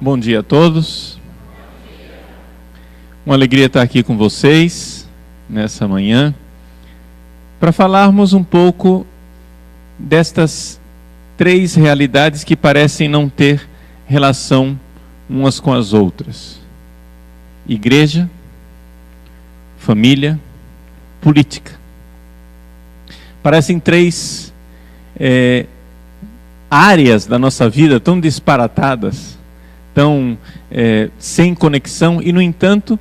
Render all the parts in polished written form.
Bom dia a todos. Uma alegria estar aqui com vocês nessa manhã para falarmos um pouco destas três realidades que parecem não ter relação umas com as outras: igreja, família, política. Parecem três áreas da nossa vida tão disparatadas, tão sem conexão, e no entanto,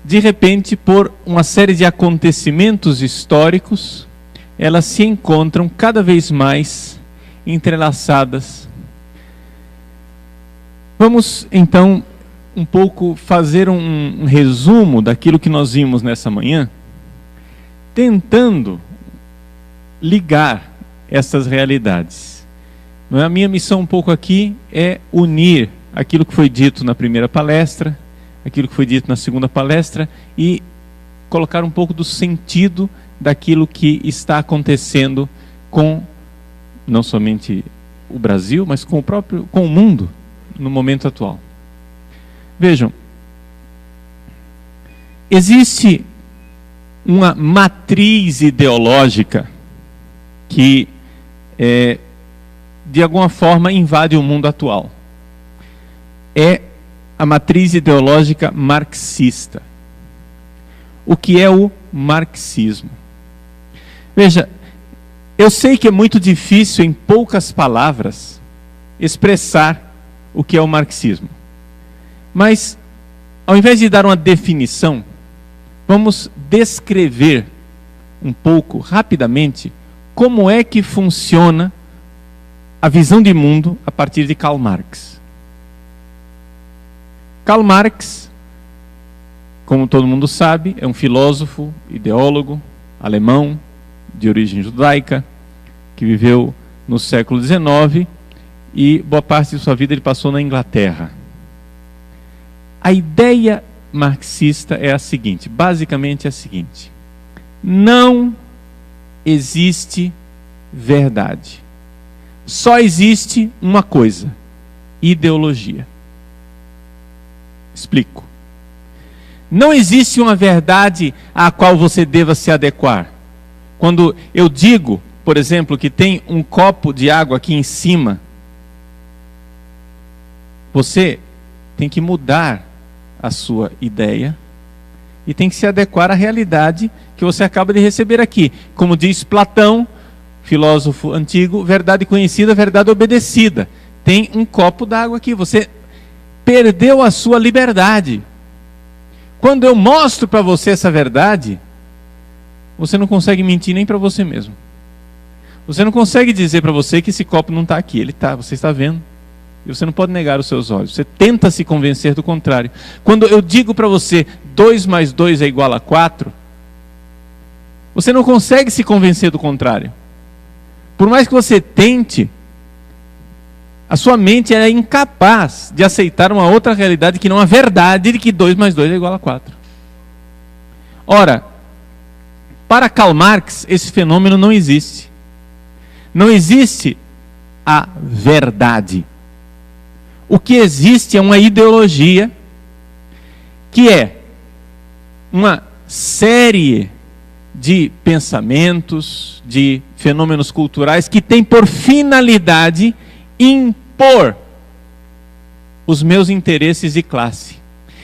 de repente, por uma série de acontecimentos históricos, elas se encontram cada vez mais entrelaçadas. Vamos então um pouco fazer um resumo daquilo que nós vimos nessa manhã, tentando ligar essas realidades. A minha missão um pouco aqui é unir aquilo que foi dito na primeira palestra, aquilo que foi dito na segunda palestra, e colocar um pouco do sentido daquilo que está acontecendo com não somente o Brasil, mas com o mundo no momento atual. Vejam, existe uma matriz ideológica que de alguma forma invade o mundo atual. É a matriz ideológica marxista. O que é o marxismo? Veja, eu sei que é muito difícil, em poucas palavras, expressar o que é o marxismo. Mas, ao invés de dar uma definição, vamos descrever um pouco, rapidamente, como é que funciona a visão de mundo a partir de Karl Marx. Karl Marx, como todo mundo sabe, é um filósofo, ideólogo, alemão, de origem judaica, que viveu no século XIX e boa parte de sua vida ele passou na Inglaterra. A ideia marxista é a seguinte, basicamente é a seguinte: não existe verdade. Só existe uma coisa: ideologia. Explico. Não existe uma verdade à qual você deva se adequar. Quando eu digo, por exemplo, que tem um copo de água aqui em cima, você tem que mudar a sua ideia e tem que se adequar à realidade que você acaba de receber aqui. Como diz Platão, filósofo antigo, verdade conhecida, verdade obedecida. Tem um copo d'água aqui, você perdeu a sua liberdade. Quando eu mostro para você essa verdade, você não consegue mentir nem para você mesmo. Você não consegue dizer para você que esse copo não está aqui, ele está, você está vendo. E você não pode negar os seus olhos. Você tenta se convencer do contrário. Quando eu digo para você 2 mais 2 é igual a 4, você não consegue se convencer do contrário. Por mais que você tente, a sua mente é incapaz de aceitar uma outra realidade que não a verdade de que 2 mais 2 é igual a 4. Ora, para Karl Marx, esse fenômeno não existe. Não existe a verdade. O que existe é uma ideologia que é uma série de pensamentos, de fenômenos culturais que tem por finalidade impor os meus interesses de classe.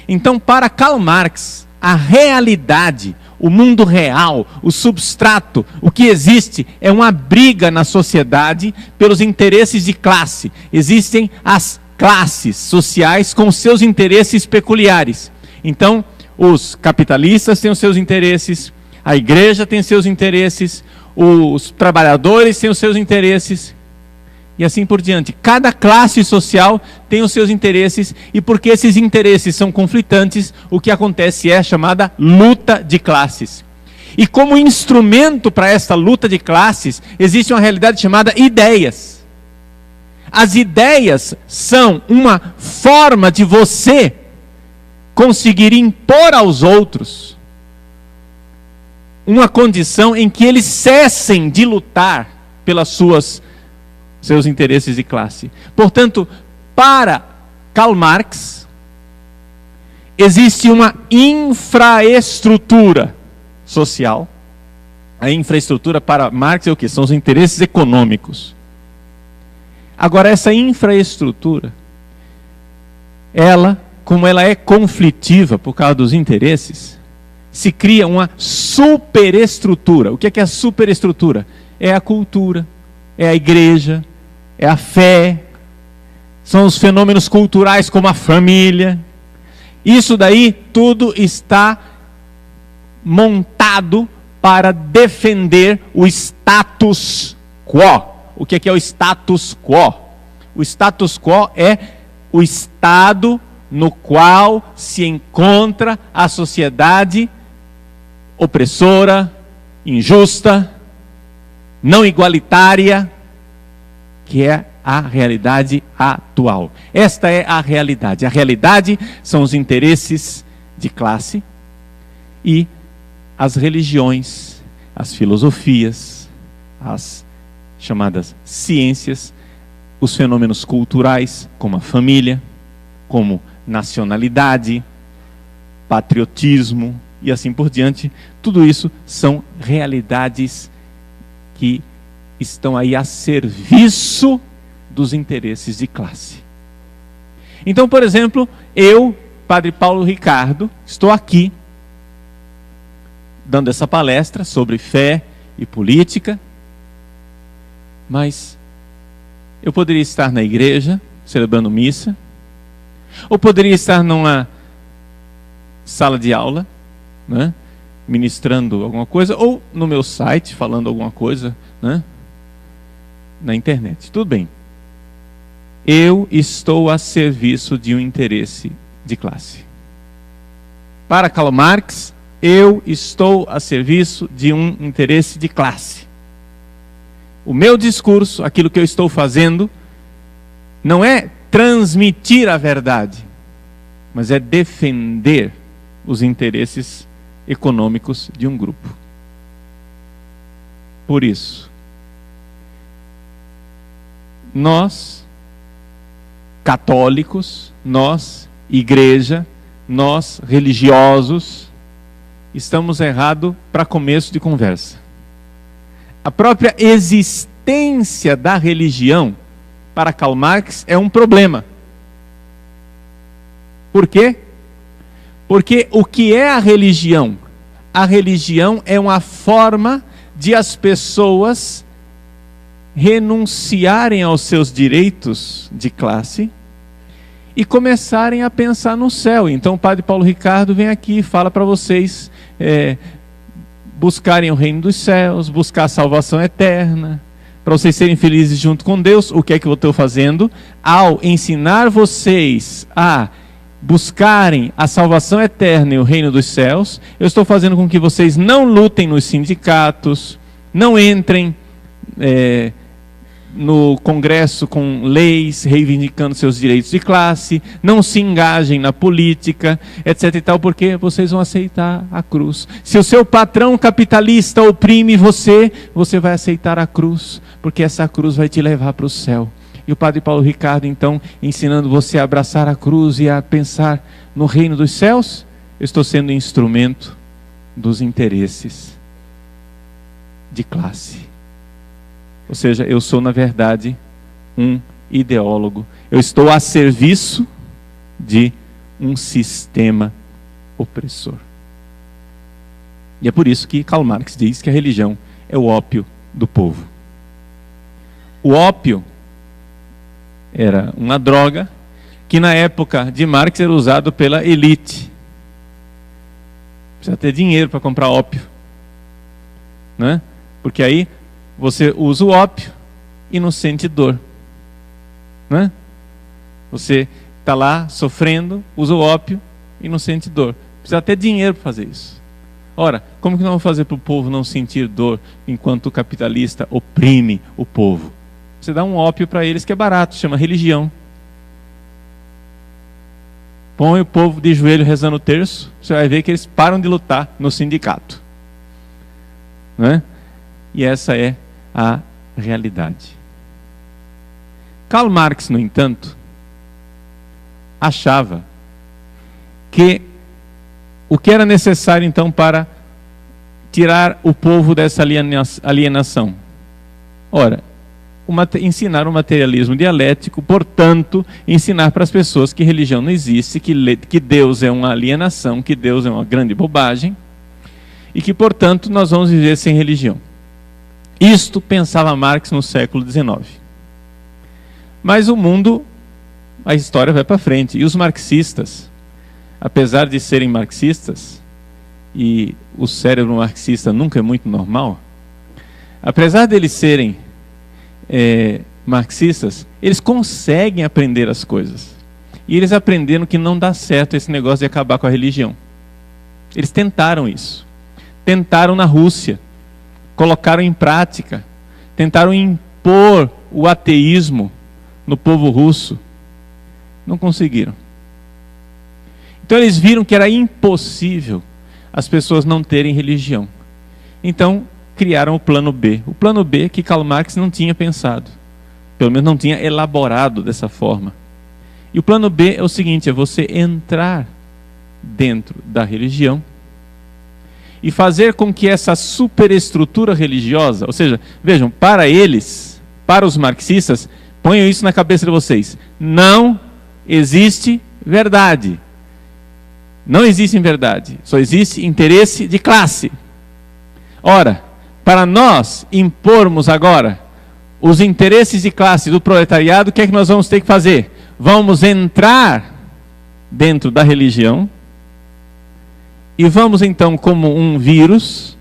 Então, para Karl Marx, a realidade, o mundo real, o substrato, o que existe é uma briga na sociedade pelos interesses de classe. Existem as classes sociais com seus interesses peculiares. Então, os capitalistas têm os seus interesses, a igreja tem seus interesses, os trabalhadores têm os seus interesses, e assim por diante. Cada classe social tem os seus interesses, e porque esses interesses são conflitantes, o que acontece é a chamada luta de classes. E como instrumento para essa luta de classes, existe uma realidade chamada ideias. As ideias são uma forma de você conseguir impor aos outros uma condição em que eles cessem de lutar pelas seus interesses de classe. Portanto, para Karl Marx, existe uma infraestrutura social. A infraestrutura para Marx é o quê? São os interesses econômicos. Agora, essa infraestrutura, como ela é conflitiva por causa dos interesses, se cria uma superestrutura. O que é a superestrutura? É a cultura, é a igreja, é a fé, são os fenômenos culturais como a família. Isso daí tudo está montado para defender o status quo. O que é o status quo? O status quo é o estado no qual se encontra a sociedade opressora, injusta, não igualitária, que é a realidade atual. Esta é a realidade. A realidade são os interesses de classe e as religiões, as filosofias, as chamadas ciências, os fenômenos culturais, como a família, como nacionalidade, patriotismo e assim por diante. Tudo isso são realidades que estão aí a serviço dos interesses de classe. Então, por exemplo, eu, Padre Paulo Ricardo, estou aqui dando essa palestra sobre fé e política, mas eu poderia estar na igreja celebrando missa, ou poderia estar numa sala de aula, né, ministrando alguma coisa, ou no meu site falando alguma coisa, né, na internet. Tudo bem. Eu estou a serviço de um interesse de classe. Para Karl Marx, eu estou a serviço de um interesse de classe. O meu discurso, aquilo que eu estou fazendo, não é transmitir a verdade, mas é defender os interesses econômicos de um grupo. Por isso, nós, católicos, nós, igreja, nós, religiosos, estamos errados para começo de conversa. A própria existência da religião, para Karl Marx, é um problema. Por quê? Porque o que é a religião? A religião é uma forma de as pessoas renunciarem aos seus direitos de classe e começarem a pensar no céu. Então o Padre Paulo Ricardo vem aqui e fala para vocês buscarem o reino dos céus, buscar a salvação eterna, para vocês serem felizes junto com Deus. O que é que eu estou fazendo? Ao ensinar vocês a buscarem a salvação eterna e o reino dos céus, eu estou fazendo com que vocês não lutem nos sindicatos, não entrem no Congresso com leis reivindicando seus direitos de classe, não se engajem na política, etc e tal, porque vocês vão aceitar a cruz. Se o seu patrão capitalista oprime você, você vai aceitar a cruz, porque essa cruz vai te levar para o céu. E o Padre Paulo Ricardo, então, ensinando você a abraçar a cruz e a pensar no reino dos céus, eu estou sendo instrumento dos interesses de classe. Ou seja, eu sou, na verdade, um ideólogo. Eu estou a serviço de um sistema opressor. E é por isso que Karl Marx diz que a religião é o ópio do povo. O ópio era uma droga que na época de Marx era usado pela elite. Precisa ter dinheiro para comprar ópio, né? Porque aí você usa o ópio e não sente dor, né? Você está lá sofrendo, usa o ópio e não sente dor. Precisa ter dinheiro para fazer isso. Ora, como que nós vamos fazer para o povo não sentir dor enquanto o capitalista oprime o povo? Você dá um ópio para eles que é barato, chama religião. Põe o povo de joelho rezando o terço, você vai ver que eles param de lutar no sindicato, né? E essa é a realidade. Karl Marx, no entanto, achava que o que era necessário então para tirar o povo dessa alienação? Ora, ensinar o materialismo dialético, portanto, ensinar para as pessoas que religião não existe, que Deus é uma alienação, que Deus é uma grande bobagem, e que, portanto, nós vamos viver sem religião. Isto pensava Marx no século XIX. Mas o mundo, a história vai para frente, e os marxistas, apesar de serem marxistas, e o cérebro marxista nunca é muito normal, apesar deles serem marxistas, eles conseguem aprender as coisas. E eles aprenderam que não dá certo esse negócio de acabar com a religião. Eles tentaram isso. Tentaram na Rússia. Colocaram em prática. Tentaram impor o ateísmo no povo russo. Não conseguiram. Então eles viram que era impossível as pessoas não terem religião. Então criaram o plano B. O plano B que Karl Marx não tinha pensado. Pelo menos não tinha elaborado dessa forma. E o plano B é o seguinte, é você entrar dentro da religião e fazer com que essa superestrutura religiosa, ou seja, vejam, para eles, para os marxistas, ponham isso na cabeça de vocês, não existe verdade. Não existe verdade, só existe interesse de classe. Ora, para nós impormos agora os interesses de classe do proletariado, o que é que nós vamos ter que fazer? Vamos entrar dentro da religião e vamos então, como um vírus,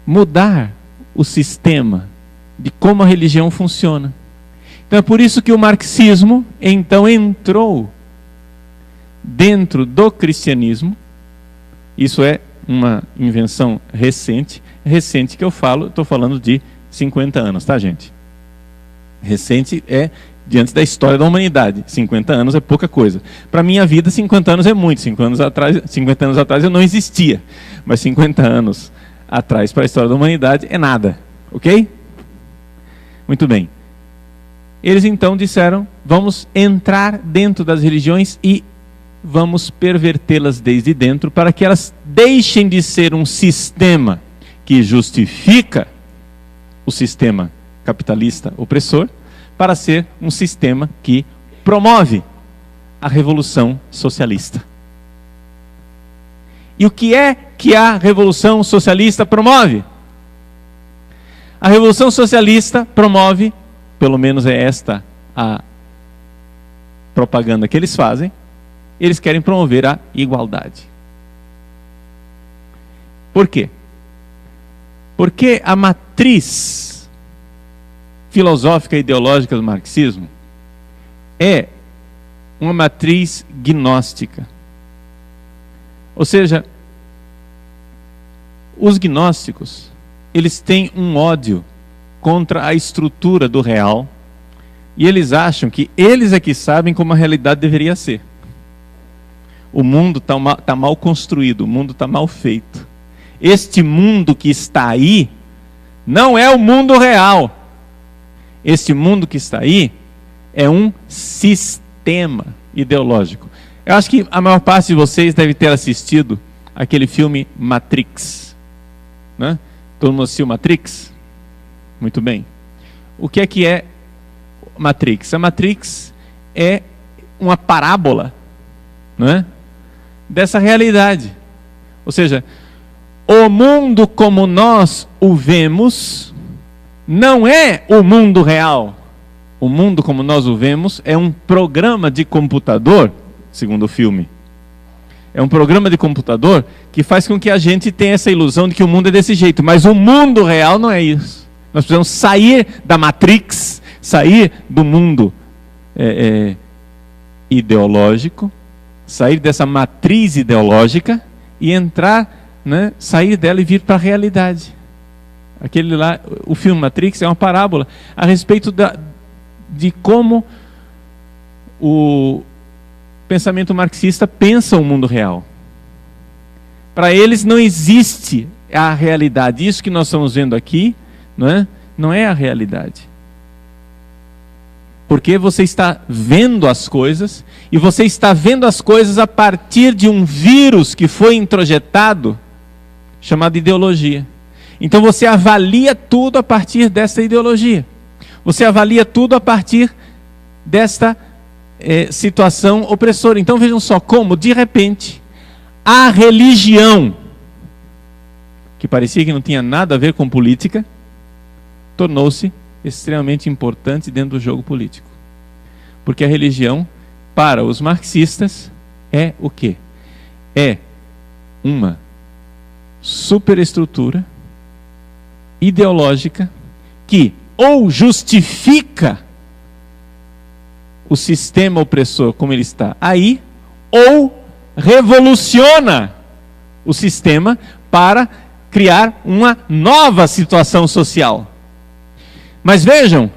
mudar o sistema de como a religião funciona. Então é por isso que o marxismo então entrou dentro do cristianismo. Isso é uma invenção recente que eu falo, estou falando de 50 anos, tá, gente? Recente é diante da história da humanidade. 50 anos é pouca coisa. Para a minha vida, 50 anos é muito. 50 anos atrás eu não existia. Mas 50 anos atrás para a história da humanidade é nada. Ok? Muito bem. Eles então disseram, vamos entrar dentro das religiões e vamos pervertê-las desde dentro para que elas deixem de ser um sistema que justifica o sistema capitalista opressor para ser um sistema que promove a revolução socialista. E o que é que a revolução socialista promove? A revolução socialista promove, pelo menos é esta a propaganda que eles fazem, eles querem promover a igualdade. Por quê? Porque a matriz filosófica e ideológica do marxismo é uma matriz gnóstica. Ou seja, os gnósticos, eles têm um ódio contra a estrutura do real e eles acham que eles é que sabem como a realidade deveria ser. O mundo está mal construído, o mundo está mal feito. Este mundo que está aí não é o mundo real. Este mundo que está aí é um sistema ideológico. Eu acho que a maior parte de vocês deve ter assistido aquele filme Matrix. Né? Todo mundo assistiu Matrix? Muito bem. O que é Matrix? A Matrix é uma parábola, não é? Dessa realidade. Ou seja, o mundo como nós o vemos não é o mundo real. O mundo como nós o vemos é um programa de computador, segundo o filme. É um programa de computador que faz com que a gente tenha essa ilusão de que o mundo é desse jeito. Mas o mundo real não é isso. Nós precisamos sair da Matrix, sair do mundo ideológico, sair dessa matriz ideológica e entrar, né, sair dela e vir para a realidade. Aquele lá, o filme Matrix é uma parábola a respeito de como o pensamento marxista pensa o mundo real. Para eles não existe a realidade. Isso que nós estamos vendo aqui, não é a realidade. Porque você está vendo as coisas, e você está vendo as coisas a partir de um vírus que foi introjetado, chamado ideologia. Então você avalia tudo a partir dessa ideologia. Você avalia tudo a partir desta situação opressora. Então vejam só como, de repente, a religião, que parecia que não tinha nada a ver com política, tornou-se extremamente importante dentro do jogo político. Porque a religião, para os marxistas, é o quê? É uma superestrutura ideológica que ou justifica o sistema opressor como ele está aí, ou revoluciona o sistema para criar uma nova situação social. Mas vejam,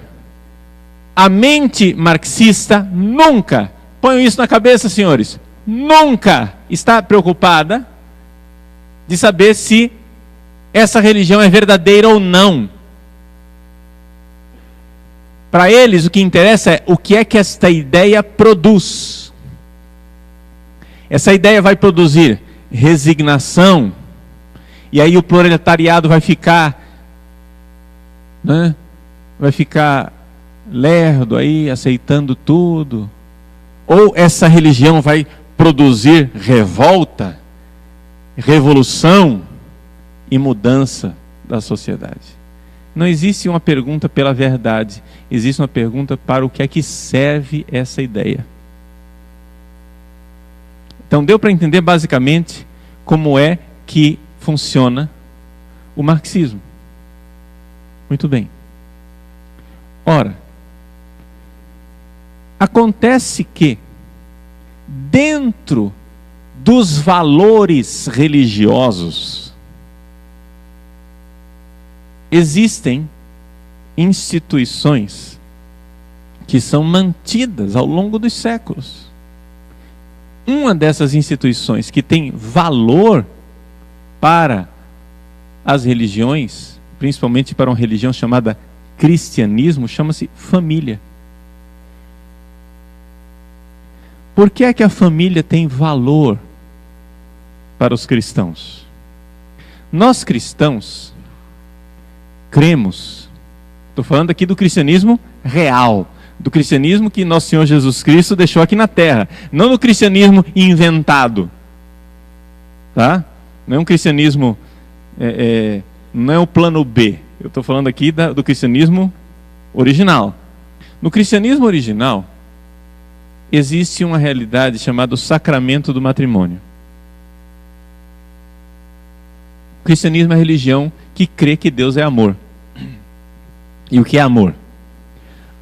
a mente marxista nunca, ponham isso na cabeça, senhores, nunca está preocupada de saber se essa religião é verdadeira ou não. Para eles, o que interessa é o que é que esta ideia produz. Essa ideia vai produzir resignação, e aí o proletariado vai ficar, né? Vai ficar lerdo aí, aceitando tudo. Ou essa religião vai produzir revolta, revolução e mudança da sociedade. Não existe uma pergunta pela verdade, existe uma pergunta para o que é que serve essa ideia. Então deu para entender basicamente como é que funciona o marxismo. Muito bem. Ora, acontece que dentro dos valores religiosos existem instituições que são mantidas ao longo dos séculos. Uma dessas instituições que tem valor para as religiões, principalmente para uma religião chamada cristianismo, chama-se família. Por que é que a família tem valor para os cristãos? Nós cristãos cremos, estou falando aqui do cristianismo real, do cristianismo que nosso Senhor Jesus Cristo deixou aqui na terra, não do cristianismo inventado, tá? Não é um cristianismo, não é o plano B, eu estou falando aqui do cristianismo original. No cristianismo original, existe uma realidade chamada o sacramento do matrimônio. O cristianismo é a religião que crê que Deus é amor. E o que é amor?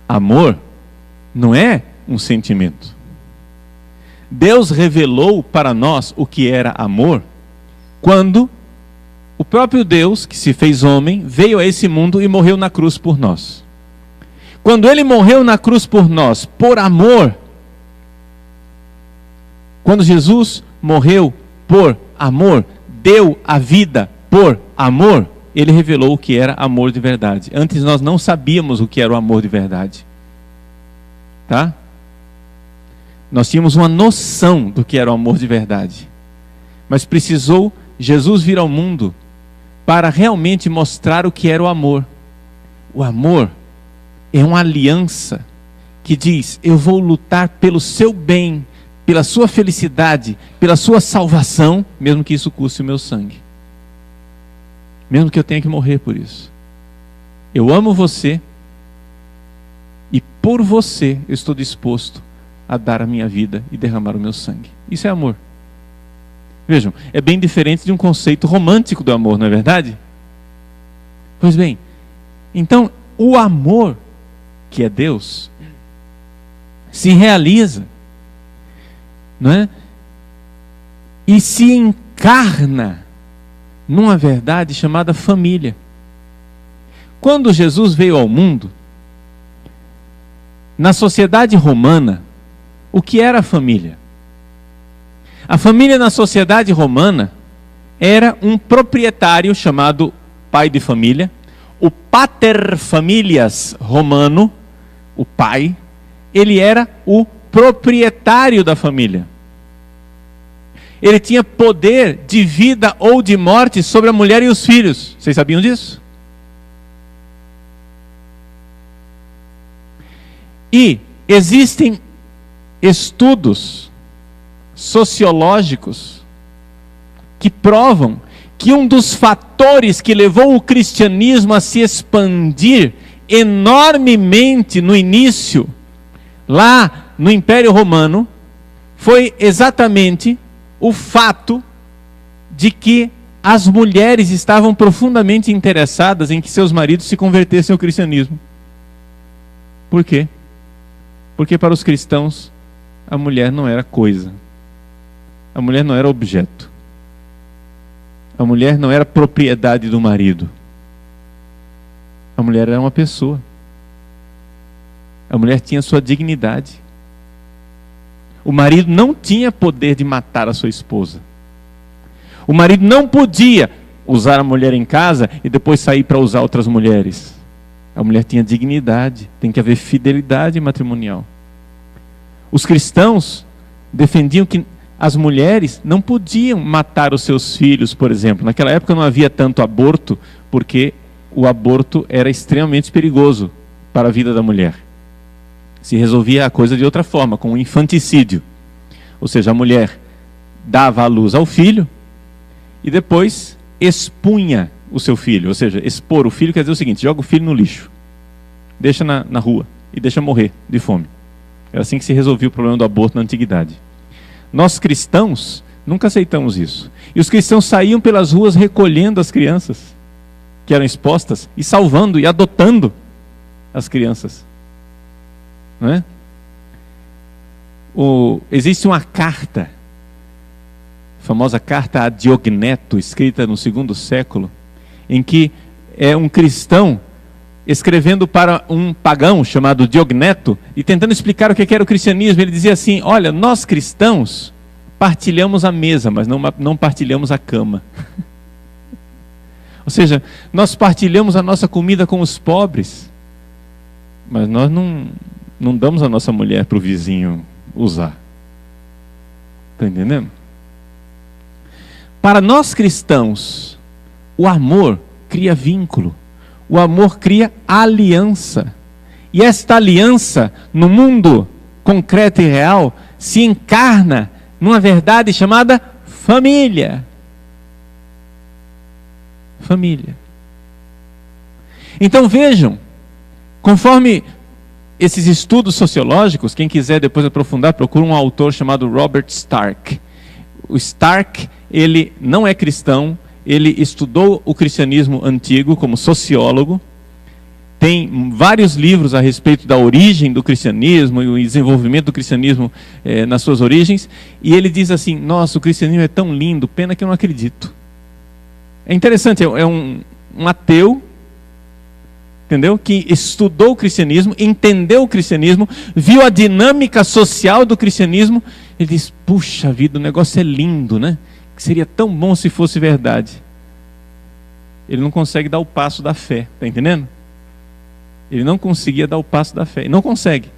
Amor não é um sentimento. Deus revelou para nós o que era amor quando o próprio Deus, que se fez homem, veio a esse mundo e morreu na cruz por nós. Quando Ele morreu na cruz por nós, por amor, quando Jesus morreu por amor, deu a vida por amor, Ele revelou o que era amor de verdade. Antes nós não sabíamos o que era o amor de verdade. Tá? Nós tínhamos uma noção do que era o amor de verdade. Mas precisou Jesus vir ao mundo para realmente mostrar o que era o amor. O amor é uma aliança que diz: eu vou lutar pelo seu bem, pela sua felicidade, pela sua salvação, mesmo que isso custe o meu sangue. Mesmo que eu tenha que morrer por isso. Eu amo você e por você eu estou disposto a dar a minha vida e derramar o meu sangue. Isso é amor. Vejam, é bem diferente de um conceito romântico do amor, não é verdade? Pois bem, então o amor, que é Deus, se realiza, não é? E se encarna numa verdade chamada família. Quando Jesus veio ao mundo, na sociedade romana, o que era a família? A família na sociedade romana era um proprietário chamado pai de família, o pater familias romano, o pai, ele era o proprietário da família. Ele tinha poder de vida ou de morte sobre a mulher e os filhos. Vocês sabiam disso? E existem estudos sociológicos que provam que um dos fatores que levou o cristianismo a se expandir enormemente no início, lá no Império Romano, foi exatamente o fato de que as mulheres estavam profundamente interessadas em que seus maridos se convertessem ao cristianismo. Por quê? Porque para os cristãos a mulher não era coisa, a mulher não era objeto, a mulher não era propriedade do marido, a mulher era uma pessoa, a mulher tinha sua dignidade. O marido não tinha poder de matar a sua esposa, o marido não podia usar a mulher em casa e depois sair para usar outras mulheres. A mulher tinha dignidade, tem que haver fidelidade matrimonial. Os cristãos defendiam que as mulheres não podiam matar os seus filhos, por exemplo. Naquela época não havia tanto aborto, porque o aborto era extremamente perigoso para a vida da mulher. Se resolvia a coisa de outra forma, com o infanticídio. Ou seja, a mulher dava à luz ao filho e depois expunha o seu filho. Ou seja, expor o filho quer dizer o seguinte: joga o filho no lixo, deixa na rua e deixa morrer de fome. Era assim que se resolvia o problema do aborto na antiguidade. Nós cristãos nunca aceitamos isso. E os cristãos saíam pelas ruas recolhendo as crianças que eram expostas e salvando e adotando as crianças. Não é? Existe uma carta, a famosa carta a Diogneto, escrita no segundo século, em que é um cristão escrevendo para um pagão chamado Diogneto e tentando explicar o que era o cristianismo. Ele dizia assim: olha, nós cristãos partilhamos a mesa, mas não partilhamos a cama. Ou seja, nós partilhamos a nossa comida com os pobres, mas nós não damos a nossa mulher para o vizinho usar. Está entendendo? Para nós cristãos, o amor cria vínculo. O amor cria aliança. E esta aliança, no mundo concreto e real, se encarna numa verdade chamada família. Família. Então vejam, conforme esses estudos sociológicos, quem quiser depois aprofundar, procura um autor chamado Robert Stark. O Stark, ele não é cristão, ele estudou o cristianismo antigo como sociólogo, tem vários livros a respeito da origem do cristianismo e o desenvolvimento do cristianismo nas suas origens, e ele diz assim: nossa, o cristianismo é tão lindo, pena que eu não acredito. É interessante, é um ateu, entendeu? Que estudou o cristianismo, entendeu o cristianismo, viu a dinâmica social do cristianismo, ele diz: puxa vida, o negócio é lindo, né? Que seria tão bom se fosse verdade. Ele não consegue dar o passo da fé, está entendendo? Ele não conseguia dar o passo da fé, não consegue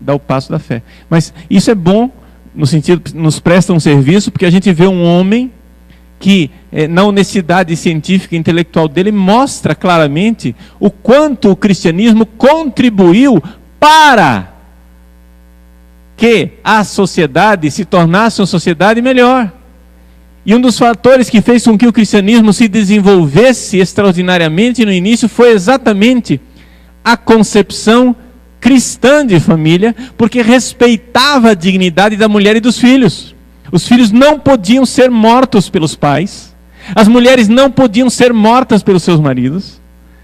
dar o passo da fé. Mas isso é bom, no sentido, nos presta um serviço, porque a gente vê um homem que, na honestidade científica e intelectual dele, mostra claramente o quanto o cristianismo contribuiu para que a sociedade se tornasse uma sociedade melhor. E um dos fatores que fez com que o cristianismo se desenvolvesse extraordinariamente no início foi exatamente a concepção cristã de família, porque respeitava a dignidade da mulher e dos filhos. Os filhos não podiam ser mortos pelos pais, as mulheres não podiam ser mortas pelos seus maridos,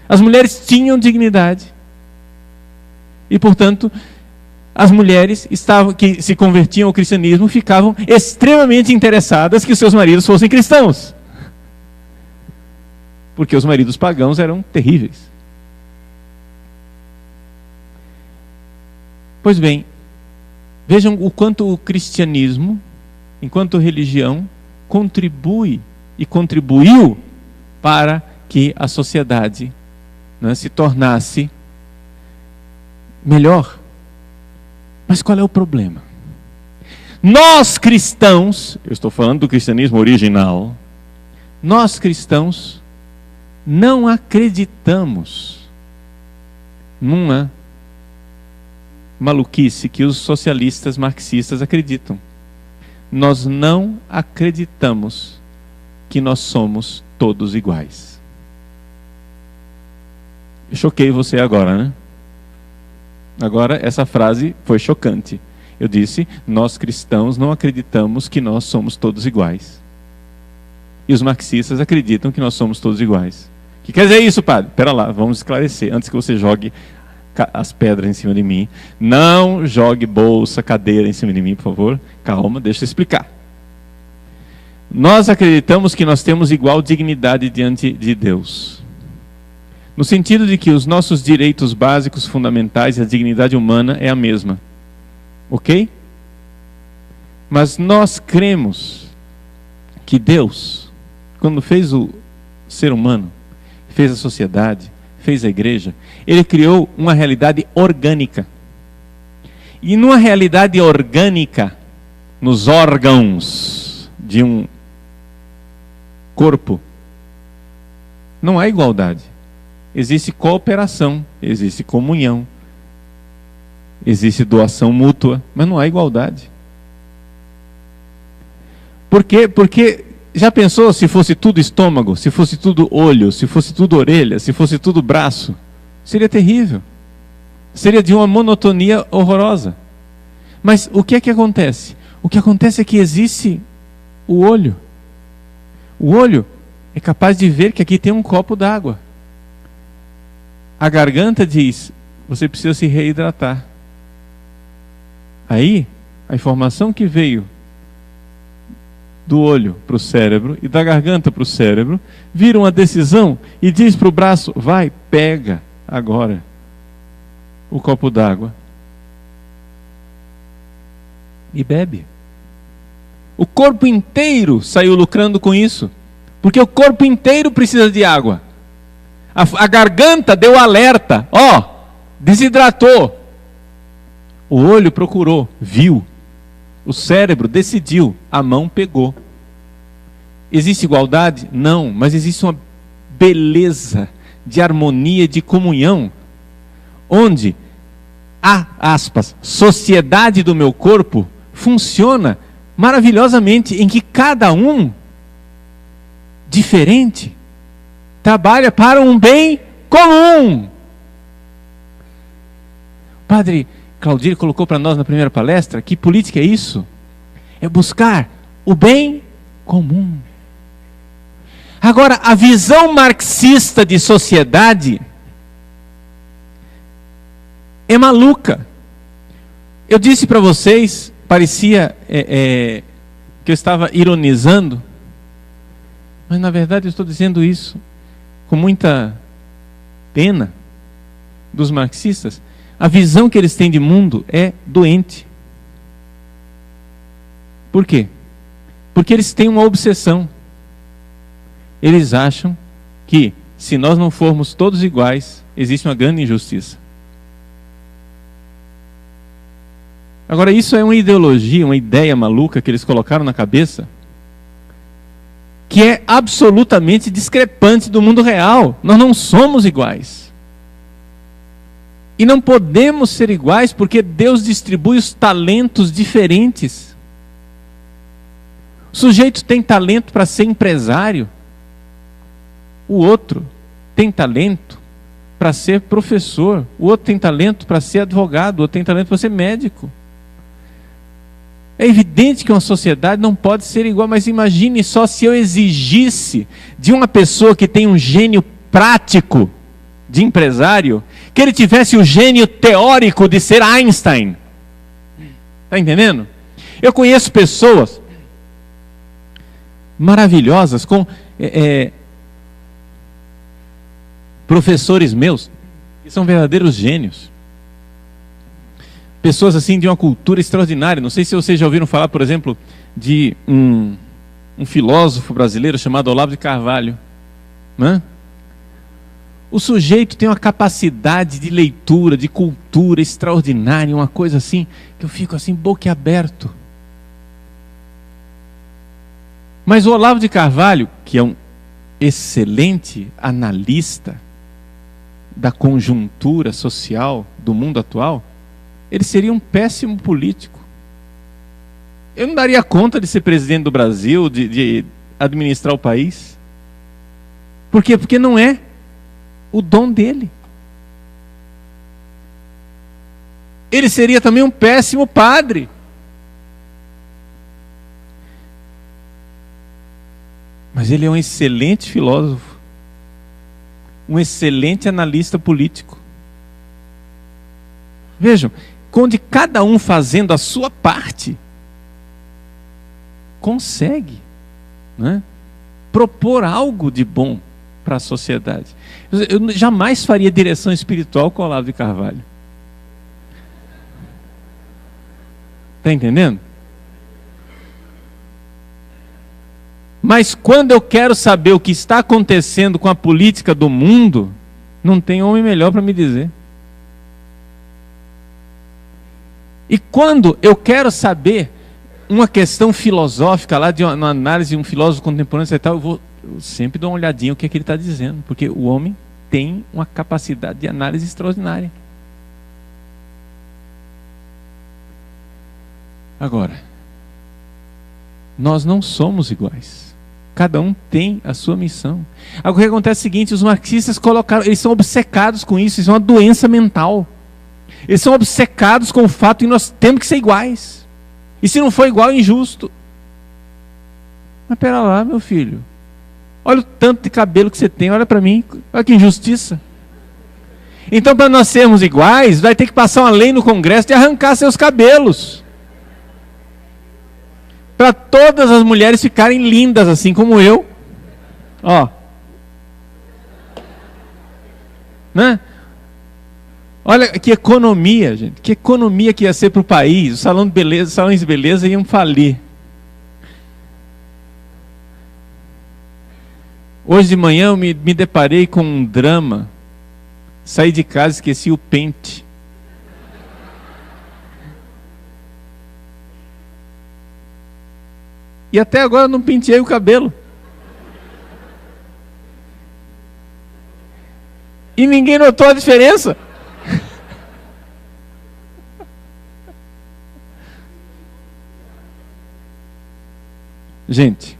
as mulheres tinham dignidade. E, portanto, as mulheres que se convertiam ao cristianismo ficavam extremamente interessadas que os seus maridos fossem cristãos, porque os maridos pagãos eram terríveis. Pois bem, vejam o quanto o cristianismo, enquanto religião, contribui e contribuiu para que a sociedade, né, se tornasse melhor. Mas qual é o problema? Nós cristãos, eu estou falando do cristianismo original, nós cristãos não acreditamos numa maluquice que os socialistas marxistas acreditam. Nós não acreditamos que nós somos todos iguais. Eu choquei você agora, né? Agora essa frase foi chocante. Eu disse, nós cristãos não acreditamos que nós somos todos iguais. E os marxistas acreditam que nós somos todos iguais. O que quer dizer isso, padre? Espera lá, vamos esclarecer. Antes que você jogue as pedras em cima de mim. Não jogue bolsa, cadeira em cima de mim, por favor. Calma, deixa eu explicar. Nós acreditamos que nós temos igual dignidade diante de Deus. No sentido de que os nossos direitos básicos, fundamentais e a dignidade humana é a mesma. Ok? Mas nós cremos que Deus, quando fez o ser humano, fez a sociedade, fez a igreja, Ele criou uma realidade orgânica. E numa realidade orgânica, nos órgãos de um corpo, não há igualdade. Existe cooperação, existe comunhão, existe doação mútua, mas não há igualdade. Por quê? Porque já pensou se fosse tudo estômago, se fosse tudo olho, se fosse tudo orelha, se fosse tudo braço? Seria terrível. Seria de uma monotonia horrorosa. Mas o que é que acontece? O que acontece é que existe o olho. O olho é capaz de ver que aqui tem um copo d'água. A garganta diz, você precisa se reidratar. Aí, a informação que veio do olho para o cérebro e da garganta para o cérebro, vira uma decisão e diz para o braço, vai, pega agora o copo d'água e bebe. O corpo inteiro saiu lucrando com isso, porque o corpo inteiro precisa de água. A garganta deu alerta, desidratou. O olho procurou, viu. O cérebro decidiu, a mão pegou. Existe igualdade? Não, mas existe uma beleza de harmonia, de comunhão, onde a, aspas, sociedade do meu corpo funciona maravilhosamente, em que cada um, diferente, trabalha para um bem comum. O padre Claudir colocou para nós na primeira palestra que política é isso? É buscar o bem comum. Agora, a visão marxista de sociedade é maluca. Eu disse para vocês, parecia que eu estava ironizando, mas na verdade eu estou dizendo isso com muita pena dos marxistas. A visão que eles têm de mundo é doente. Por quê? Porque eles têm uma obsessão. Eles acham que, se nós não formos todos iguais, existe uma grande injustiça. Agora, isso é uma ideologia, uma ideia maluca que eles colocaram na cabeça, que é absolutamente discrepante do mundo real. Nós não somos iguais. E não podemos ser iguais porque Deus distribui os talentos diferentes. O sujeito tem talento para ser empresário. O outro tem talento para ser professor. O outro tem talento para ser advogado. O outro tem talento para ser médico. É evidente que uma sociedade não pode ser igual, mas imagine só se eu exigisse de uma pessoa que tem um gênio prático de empresário, que ele tivesse o gênio teórico de ser Einstein. Está entendendo? Eu conheço pessoas maravilhosas, com professores meus, que são verdadeiros gênios. Pessoas assim de uma cultura extraordinária. Não sei se vocês já ouviram falar, por exemplo, de um filósofo brasileiro chamado Olavo de Carvalho. Né? O sujeito tem uma capacidade de leitura, de cultura extraordinária, uma coisa assim, que eu fico assim, boquiaberto. Mas o Olavo de Carvalho, que é um excelente analista da conjuntura social do mundo atual, ele seria um péssimo político. Eu não daria conta de ser presidente do Brasil, de administrar o país. Por quê? Porque não é o dom dele. Ele seria também um péssimo padre. Mas ele é um excelente filósofo, um excelente analista político. Vejam, onde cada um fazendo a sua parte, consegue, né, propor algo de bom para a sociedade. Eu jamais faria direção espiritual com o Olavo de Carvalho. Está entendendo? Mas quando eu quero saber o que está acontecendo com a política do mundo, não tem homem melhor para me dizer. E quando eu quero saber uma questão filosófica lá de uma análise de um filósofo contemporâneo e tal, eu sempre dou uma olhadinha o que é que ele está dizendo, porque o homem tem uma capacidade de análise extraordinária. Agora, nós não somos iguais. Cada um tem a sua missão. Agora, o que acontece é o seguinte: os marxistas colocaram, eles são obcecados com isso, isso é uma doença mental. Eles são obcecados com o fato de que nós temos que ser iguais. E se não for igual, é injusto. Mas pera lá, meu filho. Olha o tanto de cabelo que você tem, olha para mim, olha que injustiça. Então, para nós sermos iguais, vai ter que passar uma lei no Congresso de arrancar seus cabelos. Para todas as mulheres ficarem lindas, assim como eu. Ó. Né? Olha que economia, gente. Que economia que ia ser para o país. Os salões de beleza iam falir. Hoje de manhã eu me deparei com um drama. Saí de casa e esqueci o pente. E até agora não penteei o cabelo. E ninguém notou a diferença. Gente,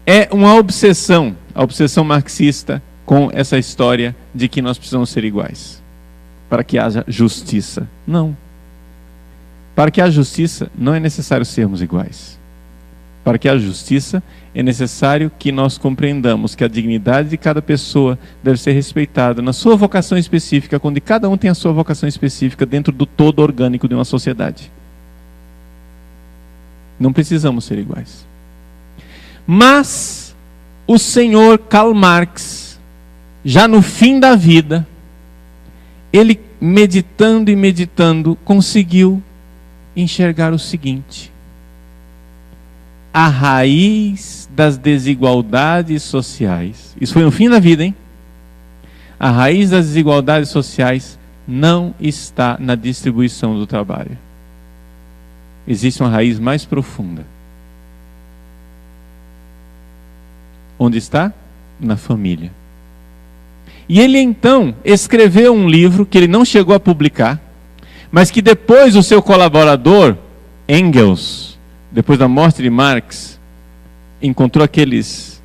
é uma obsessão, a obsessão marxista com essa história de que nós precisamos ser iguais, para que haja justiça. Não. Para que haja justiça, não é necessário sermos iguais. Para que haja justiça, é necessário que nós compreendamos que a dignidade de cada pessoa deve ser respeitada na sua vocação específica, quando cada um tem a sua vocação específica dentro do todo orgânico de uma sociedade. Não precisamos ser iguais. Mas o senhor Karl Marx, já no fim da vida, ele meditando e meditando, conseguiu enxergar o seguinte: a raiz das desigualdades sociais, isso foi no fim da vida, hein? A raiz das desigualdades sociais não está na distribuição do trabalho. Existe uma raiz mais profunda. Onde está? Na família. E ele então escreveu um livro que ele não chegou a publicar, mas que depois o seu colaborador, Engels, depois da morte de Marx, encontrou aqueles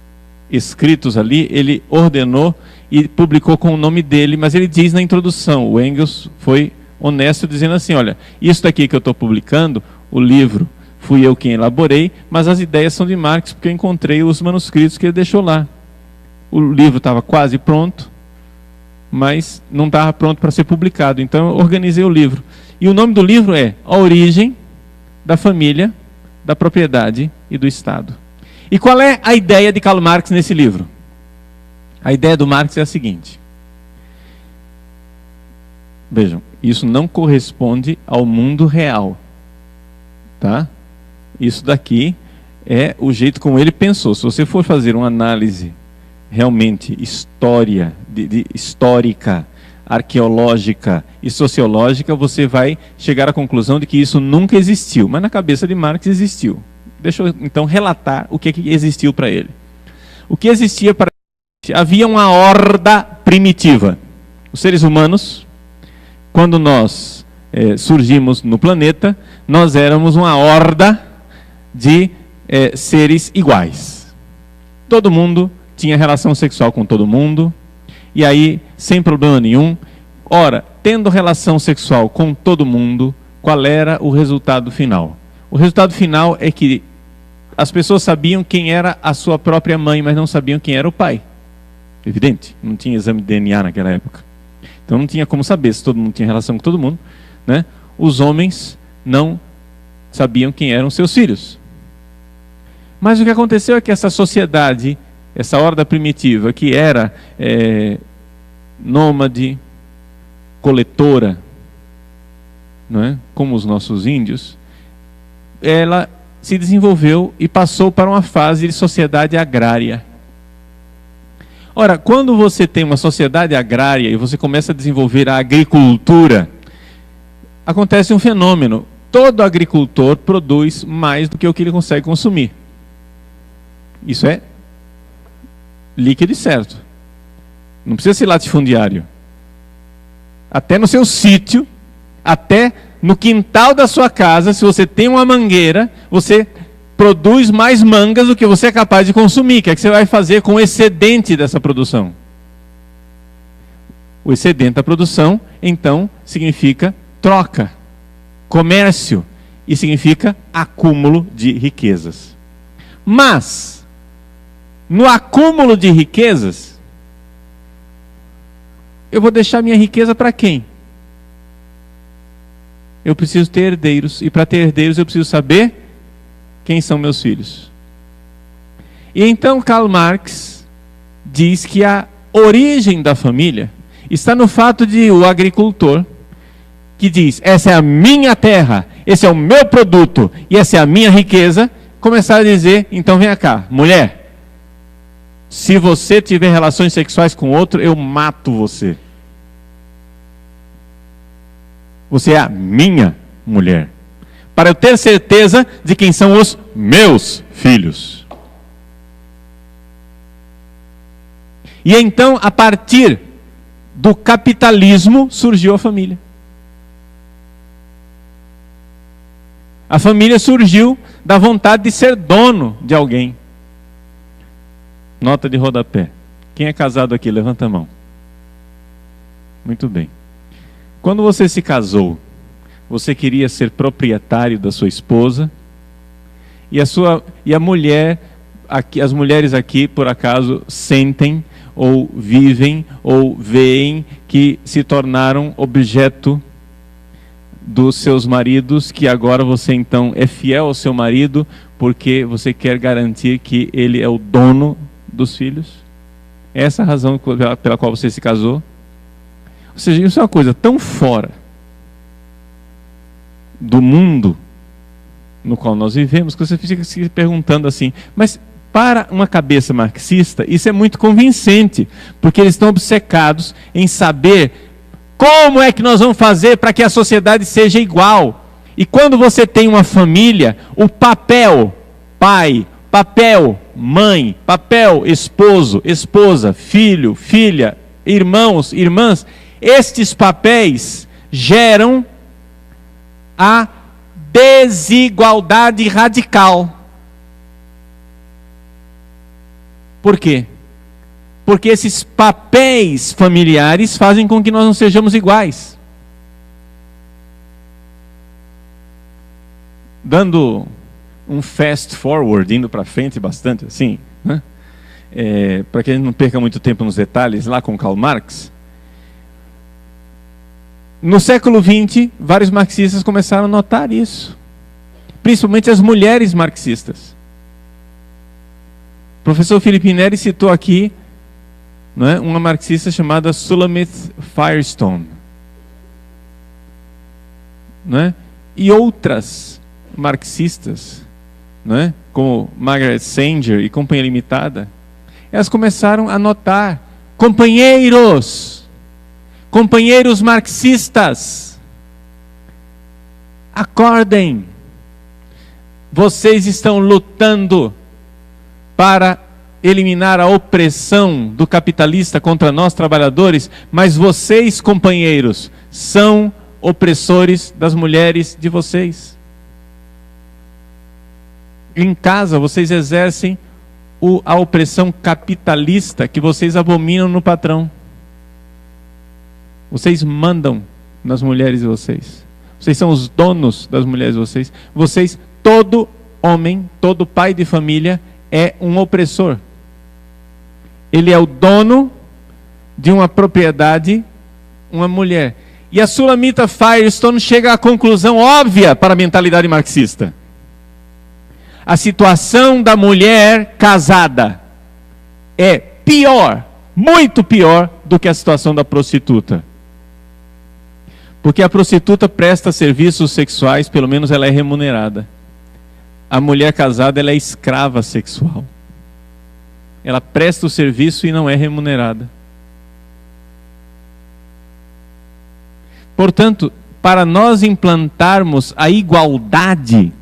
escritos ali, ele ordenou e publicou com o nome dele, mas ele diz na introdução, o Engels foi honesto dizendo assim: olha, isso daqui que eu estou publicando, o livro, fui eu quem elaborei, mas as ideias são de Marx, porque eu encontrei os manuscritos que ele deixou lá. O livro estava quase pronto, mas não estava pronto para ser publicado, então eu organizei o livro. E o nome do livro é A Origem da Família, da Propriedade e do Estado. E qual é a ideia de Karl Marx nesse livro? A ideia do Marx é a seguinte. Vejam, isso não corresponde ao mundo real. Tá? Isso daqui é o jeito como ele pensou. Se você for fazer uma análise realmente histórica, arqueológica e sociológica, você vai chegar à conclusão de que isso nunca existiu, mas na cabeça de Marx existiu. Deixa eu então relatar o que existiu para ele. O que existia para ele? Havia uma horda primitiva. Os seres humanos, quando nós surgimos no planeta, nós éramos uma horda de seres iguais. Todo mundo tinha relação sexual com todo mundo, e aí, sem problema nenhum. Ora, tendo relação sexual com todo mundo, qual era o resultado final? O resultado final é que as pessoas sabiam quem era a sua própria mãe, mas não sabiam quem era o pai. Evidente, não tinha exame de DNA naquela época. Então não tinha como saber se todo mundo tinha relação com todo mundo, né? Os homens não sabiam quem eram seus filhos. Mas o que aconteceu é que essa sociedade, essa horda primitiva, que era nômade, coletora, não é? Como os nossos índios, ela se desenvolveu e passou para uma fase de sociedade agrária. Ora, quando você tem uma sociedade agrária e você começa a desenvolver a agricultura, acontece um fenômeno. Todo agricultor produz mais do que o que ele consegue consumir. Isso é líquido e certo. Não precisa ser latifundiário. Até no seu sítio, até no quintal da sua casa, se você tem uma mangueira, você produz mais mangas do que você é capaz de consumir. O que é que você vai fazer com o excedente dessa produção? O excedente da produção, então, significa troca, comércio, e significa acúmulo de riquezas. Mas, no acúmulo de riquezas, eu vou deixar minha riqueza para quem? Eu preciso ter herdeiros, e para ter herdeiros eu preciso saber quem são meus filhos. E então Karl Marx diz que a origem da família está no fato de o agricultor, que diz, essa é a minha terra, esse é o meu produto, e essa é a minha riqueza, começar a dizer, então venha cá, mulher, se você tiver relações sexuais com outro, eu mato você. Você é a minha mulher. Para eu ter certeza de quem são os meus filhos. E então, a partir do capitalismo, surgiu a família. A família surgiu da vontade de ser dono de alguém. Nota de rodapé. Quem é casado aqui? Levanta a mão. Muito bem. Quando você se casou, você queria ser proprietário da sua esposa, e a mulher, aqui, as mulheres aqui, por acaso, sentem, ou vivem, ou veem que se tornaram objeto dos seus maridos, que agora você então é fiel ao seu marido, porque você quer garantir que ele é o dono dos filhos? Essa é a razão pela qual você se casou? Ou seja, isso é uma coisa tão fora do mundo no qual nós vivemos, que você fica se perguntando assim, mas para uma cabeça marxista, isso é muito convincente, porque eles estão obcecados em saber como é que nós vamos fazer para que a sociedade seja igual. E quando você tem uma família, o papel pai, papel mãe, papel esposo, esposa, filho, filha, irmãos, irmãs, estes papéis geram a desigualdade radical. Por quê? Porque esses papéis familiares fazem com que nós não sejamos iguais. Dando um fast forward, indo para frente bastante assim, né? Para que a gente não perca muito tempo nos detalhes, lá com Karl Marx. No século XX, vários marxistas começaram a notar isso. Principalmente as mulheres marxistas. O professor Felipe Neri citou aqui, não é, uma marxista chamada Shulamith Firestone. Não é? E outras marxistas, não é, como Margaret Sanger e Companhia Limitada, elas começaram a notar: companheiros marxistas, acordem, vocês estão lutando para eliminar a opressão do capitalista contra nós trabalhadores, mas vocês, companheiros, são opressores das mulheres de vocês. Em casa vocês exercem a opressão capitalista que vocês abominam no patrão. Vocês mandam nas mulheres de vocês. Vocês são os donos das mulheres de vocês. Vocês, todo homem, todo pai de família é um opressor. Ele é o dono de uma propriedade, uma mulher. E a Sulamita Firestone chega à conclusão óbvia para a mentalidade marxista: a situação da mulher casada é pior, muito pior do que a situação da prostituta. Porque a prostituta presta serviços sexuais, pelo menos ela é remunerada. A mulher casada, ela é escrava sexual. Ela presta o serviço e não é remunerada. Portanto, para nós implantarmos a igualdade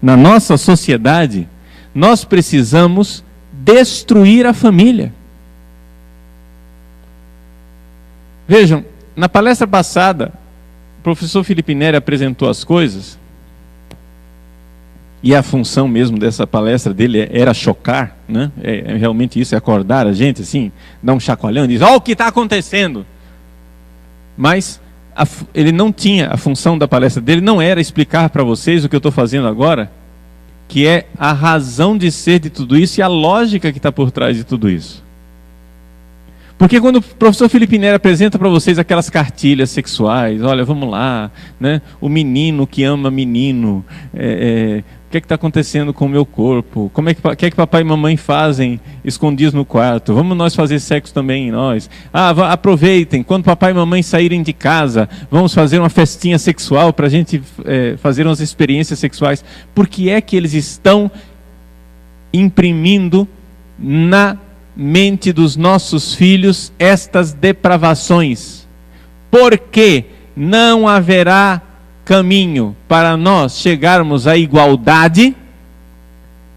na nossa sociedade, nós precisamos destruir a família. Vejam, na palestra passada, o professor Felipe Neri apresentou as coisas, e a função mesmo dessa palestra dele era chocar, né? É realmente isso, é acordar a gente assim, dar um chacoalhão e dizer: ó, o que está acontecendo. Mas ele não tinha, a função da palestra dele não era explicar para vocês o que eu estou fazendo agora, que é a razão de ser de tudo isso e a lógica que está por trás de tudo isso. Porque quando o professor Felipe Neri apresenta para vocês aquelas cartilhas sexuais, olha, vamos lá, né? O menino que ama menino, o que está acontecendo com o meu corpo? O que é que papai e mamãe fazem escondidos no quarto? Vamos nós fazer sexo também em nós? Aproveitem, quando papai e mamãe saírem de casa, vamos fazer uma festinha sexual para a gente fazer umas experiências sexuais. Por que é que eles estão imprimindo na mente dos nossos filhos estas depravações? Porque não haverá caminho para nós chegarmos à igualdade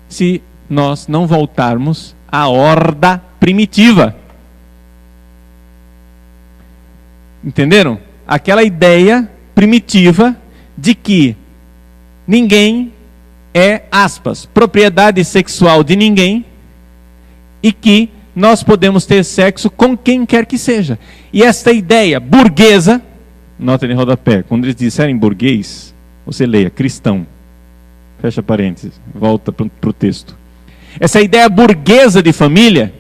se nós não voltarmos à horda primitiva. Entenderam? Aquela ideia primitiva de que ninguém é, aspas, propriedade sexual de ninguém, e que nós podemos ter sexo com quem quer que seja. E esta ideia burguesa, nota de rodapé, quando eles disserem burguês, você leia cristão, fecha parênteses, volta para o texto. Essa ideia burguesa de família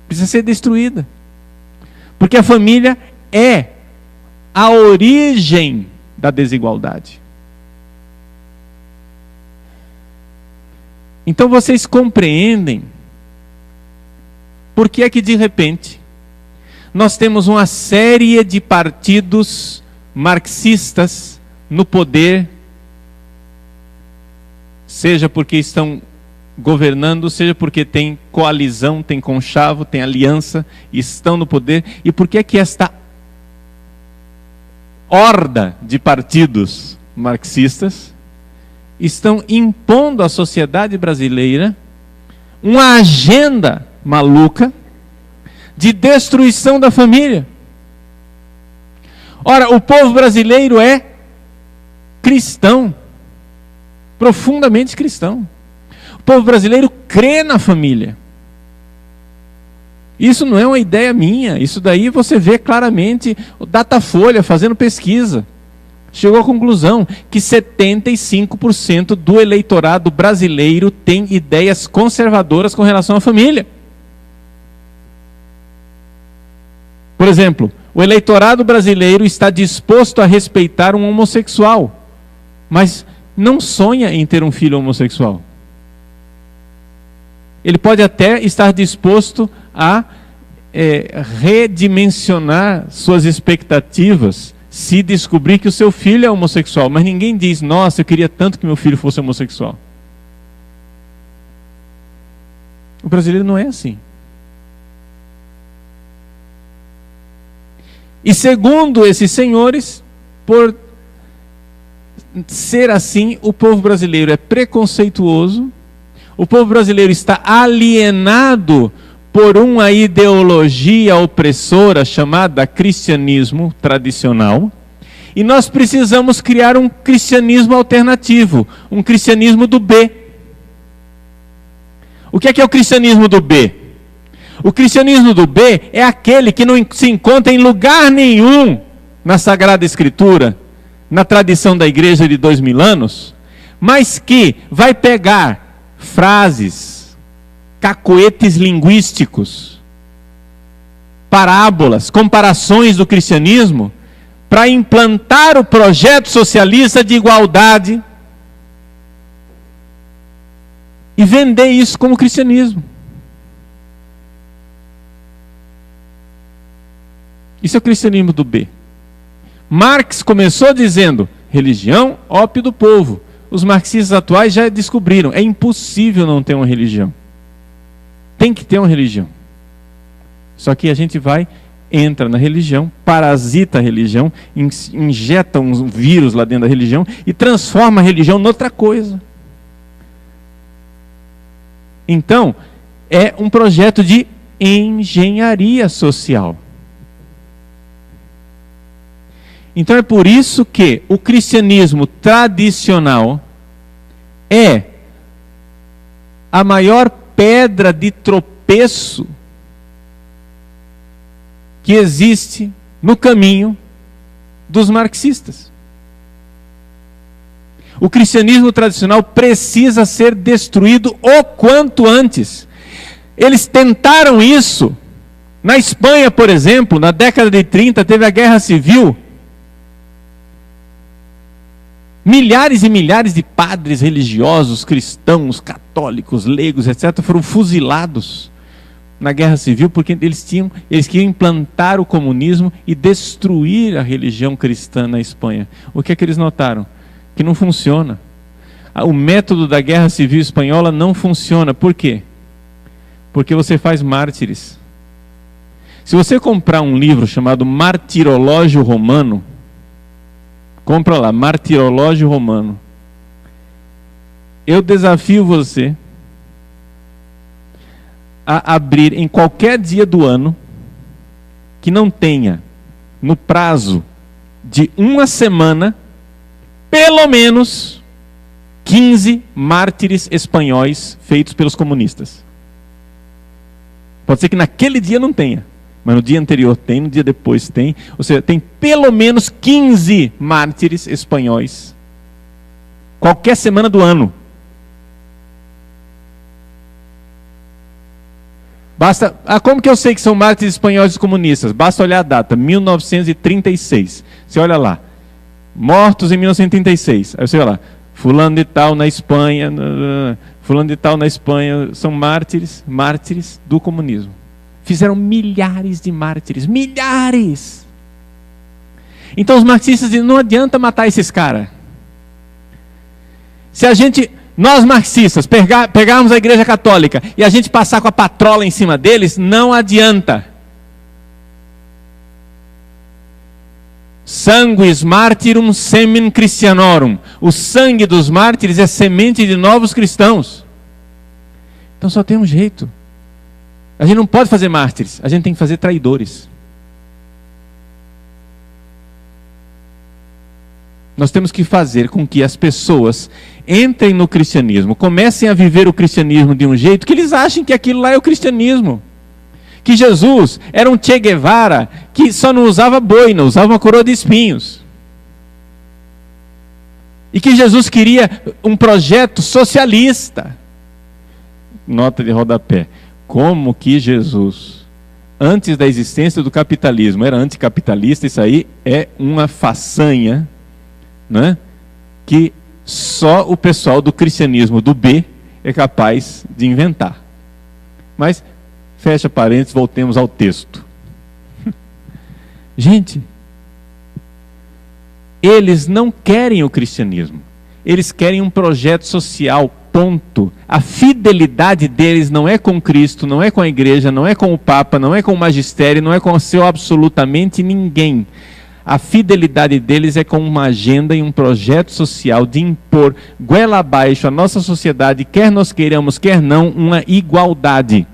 precisa ser destruída, porque a família é a origem da desigualdade. Então vocês compreendem por que é que de repente nós temos uma série de partidos marxistas no poder, seja porque estão governando, seja porque tem coalizão, tem conchavo, tem aliança, estão no poder, e por que é que esta horda de partidos marxistas estão impondo à sociedade brasileira uma agenda maluca de destruição da família? Ora, o povo brasileiro é cristão, profundamente cristão. O povo brasileiro crê na família. Isso não é uma ideia minha, isso daí você vê claramente o Datafolha fazendo pesquisa. Chegou à conclusão que 75% do eleitorado brasileiro tem ideias conservadoras com relação à família. Por exemplo, o eleitorado brasileiro está disposto a respeitar um homossexual, mas não sonha em ter um filho homossexual. Ele pode até estar disposto a redimensionar suas expectativas se descobrir que o seu filho é homossexual, mas ninguém diz: nossa, eu queria tanto que meu filho fosse homossexual. O brasileiro não é assim. E segundo esses senhores, por ser assim, o povo brasileiro é preconceituoso, o povo brasileiro está alienado por uma ideologia opressora chamada cristianismo tradicional, e nós precisamos criar um cristianismo alternativo, um cristianismo do B. O que é o cristianismo do B? O cristianismo do B é aquele que não se encontra em lugar nenhum na Sagrada Escritura, na tradição da igreja de 2000 anos, mas que vai pegar frases, cacoetes linguísticos, parábolas, comparações do cristianismo, para implantar o projeto socialista de igualdade e vender isso como cristianismo. Isso é o cristianismo do B. Marx começou dizendo, religião, ópio do povo. Os marxistas atuais já descobriram, é impossível não ter uma religião. Tem que ter uma religião. Só que a gente entra na religião, parasita a religião, injeta um vírus lá dentro da religião e transforma a religião noutra coisa. Então, é um projeto de engenharia social. Então é por isso que o cristianismo tradicional é a maior pedra de tropeço que existe no caminho dos marxistas. O cristianismo tradicional precisa ser destruído o quanto antes. Eles tentaram isso. Na Espanha, por exemplo, na década de 30, teve a Guerra Civil. Milhares e milhares de padres religiosos, cristãos, católicos, leigos, etc., foram fuzilados na Guerra Civil porque eles queriam implantar o comunismo e destruir a religião cristã na Espanha. O que é que eles notaram? Que não funciona. O método da Guerra Civil Espanhola não funciona. Por quê? Porque você faz mártires. Se você comprar um livro chamado Martirológio Romano, compra lá, Martirológio Romano. Eu desafio você a abrir em qualquer dia do ano que não tenha, no prazo de uma semana, pelo menos 15 mártires espanhóis feitos pelos comunistas. Pode ser que naquele dia não tenha, mas no dia anterior tem, no dia depois tem. Ou seja, tem pelo menos 15 mártires espanhóis. Qualquer semana do ano. Basta. Como que eu sei que são mártires espanhóis comunistas? Basta olhar a data, 1936. Você olha lá. Mortos em 1936. Aí você olha lá. Fulano de tal na Espanha. Fulano de tal na Espanha. São mártires do comunismo. Fizeram milhares de mártires. Milhares! Então os marxistas dizem, não adianta matar esses caras. Se nós marxistas, pegarmos a Igreja Católica e a gente passar com a patrola em cima deles, não adianta. Sanguis martyrum semen Christianorum. O sangue dos mártires é semente de novos cristãos. Então só tem um jeito. A gente não pode fazer mártires, a gente tem que fazer traidores. Nós temos que fazer com que as pessoas entrem no cristianismo, comecem a viver o cristianismo de um jeito que eles achem que aquilo lá é o cristianismo. Que Jesus era um Che Guevara que só não usava boina, usava uma coroa de espinhos. E que Jesus queria um projeto socialista. Nota de rodapé. Como que Jesus, antes da existência do capitalismo, era anticapitalista? Isso aí é uma façanha, né, que só o pessoal do cristianismo do B é capaz de inventar. Mas, fecha parênteses, voltemos ao texto. Gente, eles não querem o cristianismo. Eles querem um projeto social ponto. A fidelidade deles não é com Cristo, não é com a igreja, não é com o Papa, não é com o magistério, não é com o seu absolutamente ninguém. A fidelidade deles é com uma agenda e um projeto social de impor goela abaixo a nossa sociedade, quer nós queiramos, quer não, uma igualdade.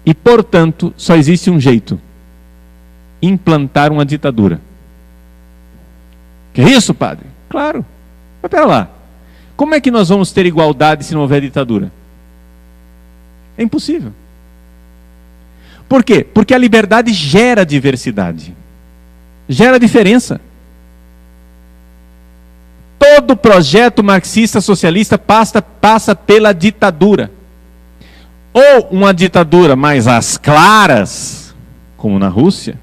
E, portanto, só existe um jeito: implantar uma ditadura. Que isso, padre? Claro. Mas pera lá. Como é que nós vamos ter igualdade se não houver ditadura? É impossível. Por quê? Porque a liberdade gera diversidade. Gera diferença. Todo projeto marxista socialista passa pela ditadura. Ou uma ditadura mais às claras, como na Rússia,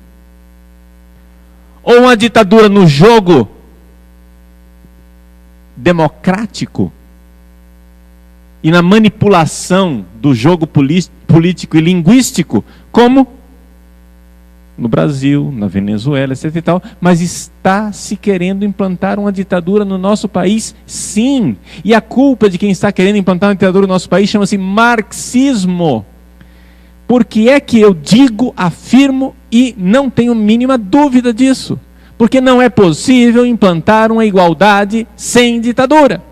ou uma ditadura no jogo democrático e na manipulação do jogo político e linguístico, como no Brasil, na Venezuela, etc. e tal, mas está se querendo implantar uma ditadura no nosso país, sim. E a culpa de quem está querendo implantar uma ditadura no nosso país chama-se marxismo. Por que é que eu digo, afirmo e não tenho mínima dúvida disso? Porque não é possível implantar uma igualdade sem ditadura.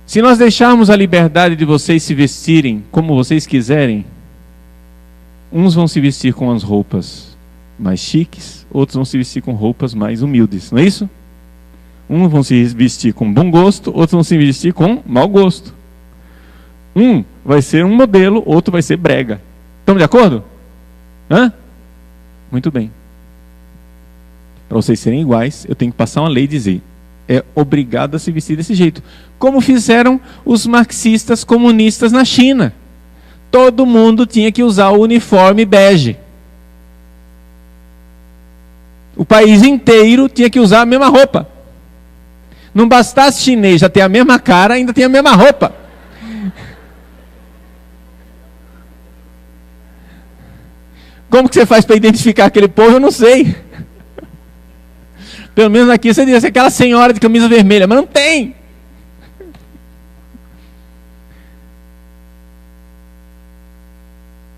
Se nós deixarmos a liberdade de vocês se vestirem como vocês quiserem, uns vão se vestir com as roupas mais chiques, outros vão se vestir com roupas mais humildes, não é isso? Uns vão se vestir com bom gosto, outros vão se vestir com mau gosto. Um vai ser um modelo, outro vai ser brega. Estamos de acordo? Hã? Muito bem. Para vocês serem iguais, eu tenho que passar uma lei e dizer: é obrigado a se vestir desse jeito. Como fizeram os marxistas comunistas na China. Todo mundo tinha que usar o uniforme bege. O país inteiro tinha que usar a mesma roupa. Não bastasse chinês já ter a mesma cara, ainda tem a mesma roupa. Como que você faz para identificar aquele povo? Eu não sei. Pelo menos aqui você diria assim, aquela senhora de camisa vermelha, mas não tem.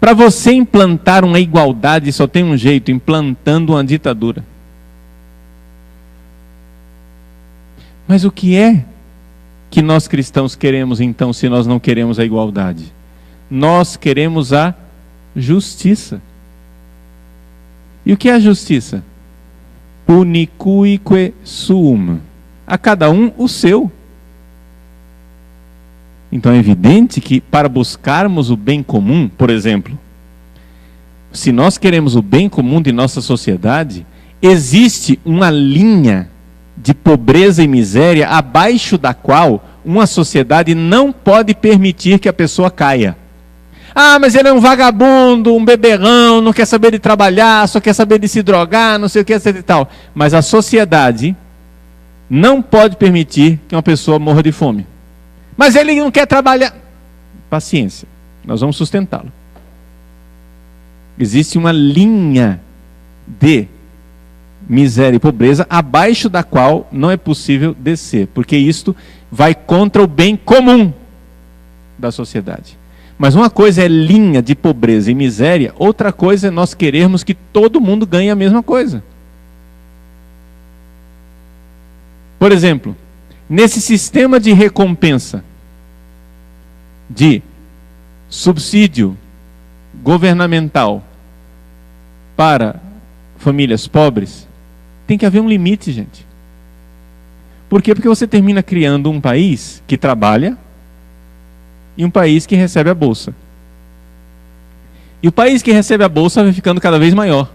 Para você implantar uma igualdade, só tem um jeito: implantando uma ditadura. Mas o que é que nós cristãos queremos então, se nós não queremos a igualdade? Nós queremos a justiça. E o que é a justiça? Unicuique suum. A cada um o seu. Então é evidente que para buscarmos o bem comum, por exemplo, se nós queremos o bem comum de nossa sociedade, existe uma linha de pobreza e miséria abaixo da qual uma sociedade não pode permitir que a pessoa caia. Ah, mas ele é um vagabundo, um beberrão, não quer saber de trabalhar, só quer saber de se drogar, não sei o que, etc e tal. Mas a sociedade não pode permitir que uma pessoa morra de fome. Mas ele não quer trabalhar. Paciência, nós vamos sustentá-lo. Existe uma linha de miséria e pobreza abaixo da qual não é possível descer, porque isto vai contra o bem comum da sociedade. Mas uma coisa é linha de pobreza e miséria, outra coisa é nós querermos que todo mundo ganhe a mesma coisa. Por exemplo, nesse sistema de recompensa, de subsídio governamental para famílias pobres, tem que haver um limite, gente. Por quê? Porque você termina criando um país que trabalha e um país que recebe a bolsa. E o país que recebe a bolsa vai ficando cada vez maior.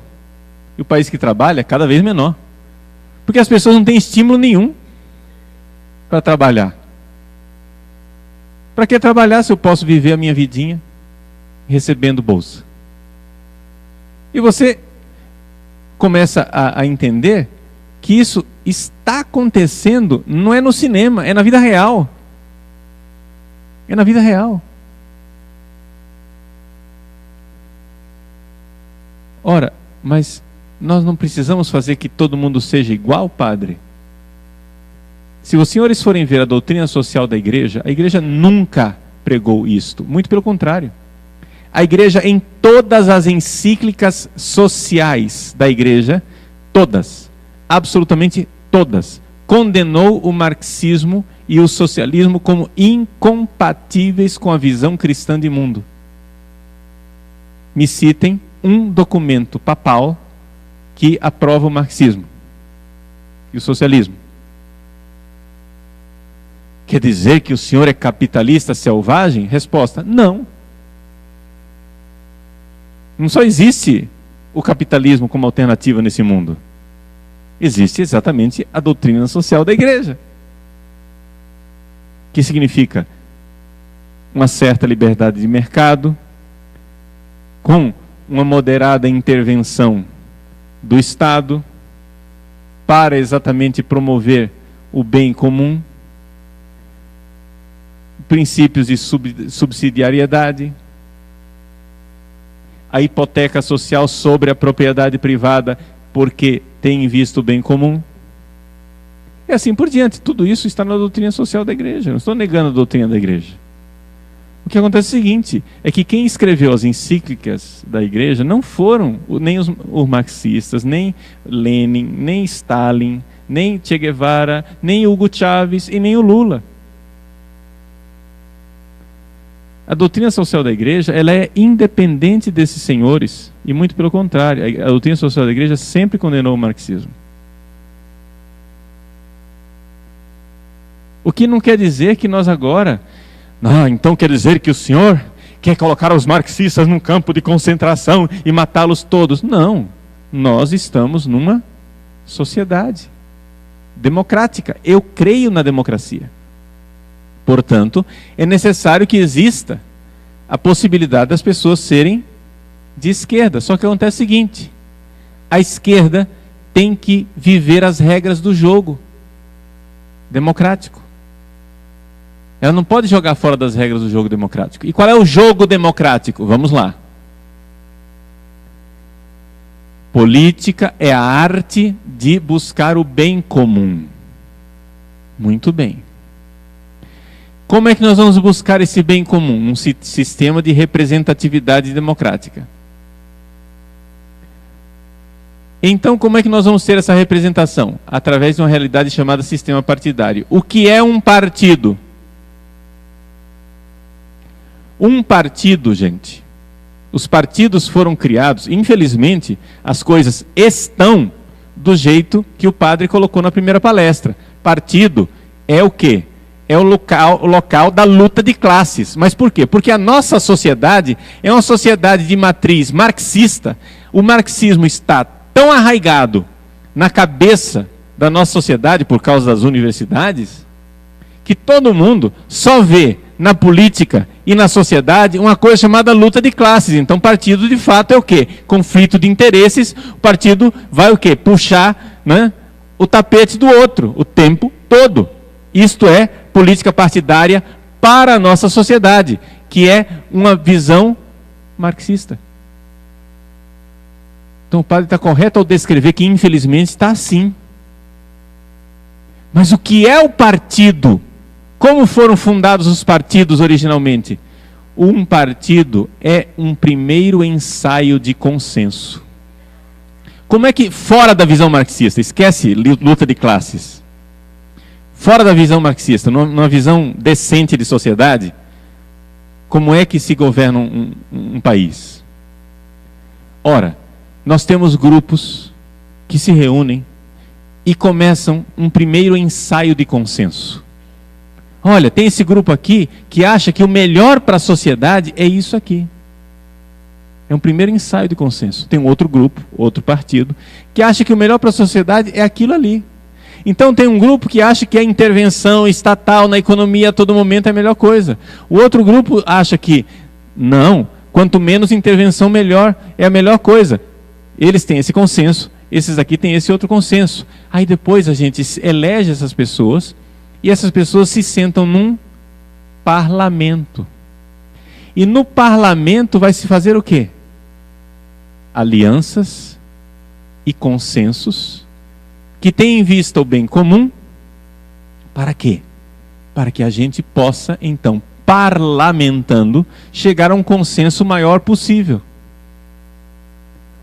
E o país que trabalha, cada vez menor. Porque as pessoas não têm estímulo nenhum para trabalhar. Para que trabalhar se eu posso viver a minha vidinha recebendo bolsa? E você começa a entender que isso está acontecendo, não é no cinema, é na vida real. É na vida real. Ora, mas nós não precisamos fazer que todo mundo seja igual, padre? Se os senhores forem ver a doutrina social da igreja, a igreja nunca pregou isto. Muito pelo contrário. A igreja, em todas as encíclicas sociais da igreja, todas, absolutamente todas, condenou o marxismo e o socialismo como incompatíveis com a visão cristã de mundo. Me citem um documento papal que aprova o marxismo e o socialismo. Quer dizer que o senhor é capitalista selvagem? Resposta: não. Não só existe o capitalismo como alternativa nesse mundo. Existe exatamente a doutrina social da igreja. Que significa uma certa liberdade de mercado, com uma moderada intervenção do Estado, para exatamente promover o bem comum, princípios de subsidiariedade, a hipoteca social sobre a propriedade privada, porque tem em vista o bem comum, e assim por diante. Tudo isso está na doutrina social da igreja. Não estou negando a doutrina da igreja. O que acontece é o seguinte, é que quem escreveu as encíclicas da igreja não foram nem os marxistas, nem Lenin, nem Stalin, nem Che Guevara, nem Hugo Chávez e nem o Lula. A doutrina social da igreja, ela é independente desses senhores, e muito pelo contrário, a doutrina social da igreja sempre condenou o marxismo. O que não quer dizer que nós agora, então quer dizer que o senhor quer colocar os marxistas num campo de concentração e matá-los todos. Não, nós estamos numa sociedade democrática. Eu creio na democracia. Portanto, é necessário que exista a possibilidade das pessoas serem de esquerda. Só que acontece o seguinte, a esquerda tem que viver as regras do jogo democrático. Ela não pode jogar fora das regras do jogo democrático. E qual é o jogo democrático? Vamos lá. Política é a arte de buscar o bem comum. Muito bem. Como é que nós vamos buscar esse bem comum? Um sistema de representatividade democrática. Então, como é que nós vamos ter essa representação? Através de uma realidade chamada sistema partidário. O que é um partido? Um partido, gente. Os partidos foram criados, infelizmente, as coisas estão do jeito que o padre colocou na primeira palestra. Partido é o quê? É o local da luta de classes. Mas por quê? Porque a nossa sociedade é uma sociedade de matriz marxista. O marxismo está tão arraigado na cabeça da nossa sociedade por causa das universidades, que todo mundo só vê na política e na sociedade uma coisa chamada luta de classes. Então, partido de fato é o quê? Conflito de interesses. O partido vai o quê? Puxar, né, o tapete do outro o tempo todo. Isto é política partidária para a nossa sociedade, que é uma visão marxista. Então o padre está correto ao descrever que infelizmente está assim. Mas o que é o partido? Como foram fundados os partidos originalmente? Um partido é um primeiro ensaio de consenso. Como é que, fora da visão marxista, esquece luta de classes, fora da visão marxista, numa visão decente de sociedade, como é que se governa um país? Ora, nós temos grupos que se reúnem e começam um primeiro ensaio de consenso. Olha, tem esse grupo aqui que acha que o melhor para a sociedade é isso aqui. É um primeiro ensaio de consenso. Tem um outro grupo, outro partido, que acha que o melhor para a sociedade é aquilo ali. Então tem um grupo que acha que a intervenção estatal na economia a todo momento é a melhor coisa. O outro grupo acha que, não, quanto menos intervenção melhor, é a melhor coisa. Eles têm esse consenso, esses aqui têm esse outro consenso. Aí depois a gente elege essas pessoas, e essas pessoas se sentam num parlamento. E no parlamento vai se fazer o quê? Alianças e consensos que têm em vista o bem comum. Para quê? Para que a gente possa, então, parlamentando, chegar a um consenso maior possível.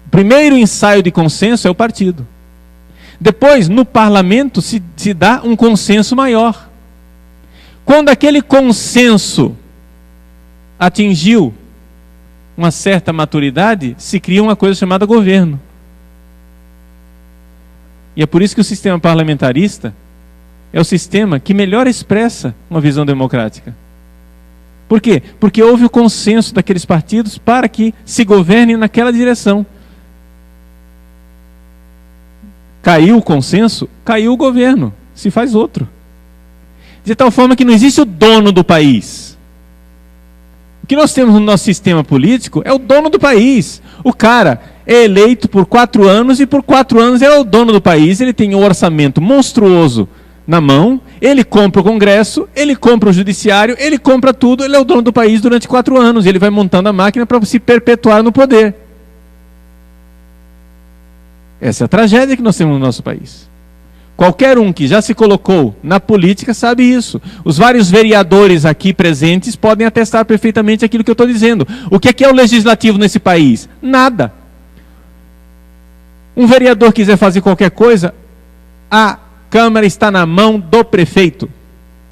O primeiro ensaio de consenso é o partido. Depois, no parlamento, se dá um consenso maior. Quando aquele consenso atingiu uma certa maturidade, se cria uma coisa chamada governo. E é por isso que o sistema parlamentarista é o sistema que melhor expressa uma visão democrática. Por quê? Porque houve o consenso daqueles partidos para que se governe naquela direção. Caiu o consenso, caiu o governo, se faz outro. De tal forma que não existe o dono do país. O que nós temos no nosso sistema político é o dono do país. O cara é eleito por 4 anos e por 4 anos ele é o dono do país. Ele tem um orçamento monstruoso na mão, ele compra o Congresso, ele compra o Judiciário, ele compra tudo, ele é o dono do país durante 4 anos. E ele vai montando a máquina para se perpetuar no poder. Essa é a tragédia que nós temos no nosso país. Qualquer um que já se colocou na política sabe isso. Os vários vereadores aqui presentes podem atestar perfeitamente aquilo que eu estou dizendo. O que é o legislativo nesse país? Nada. Um vereador quiser fazer qualquer coisa, a Câmara está na mão do prefeito,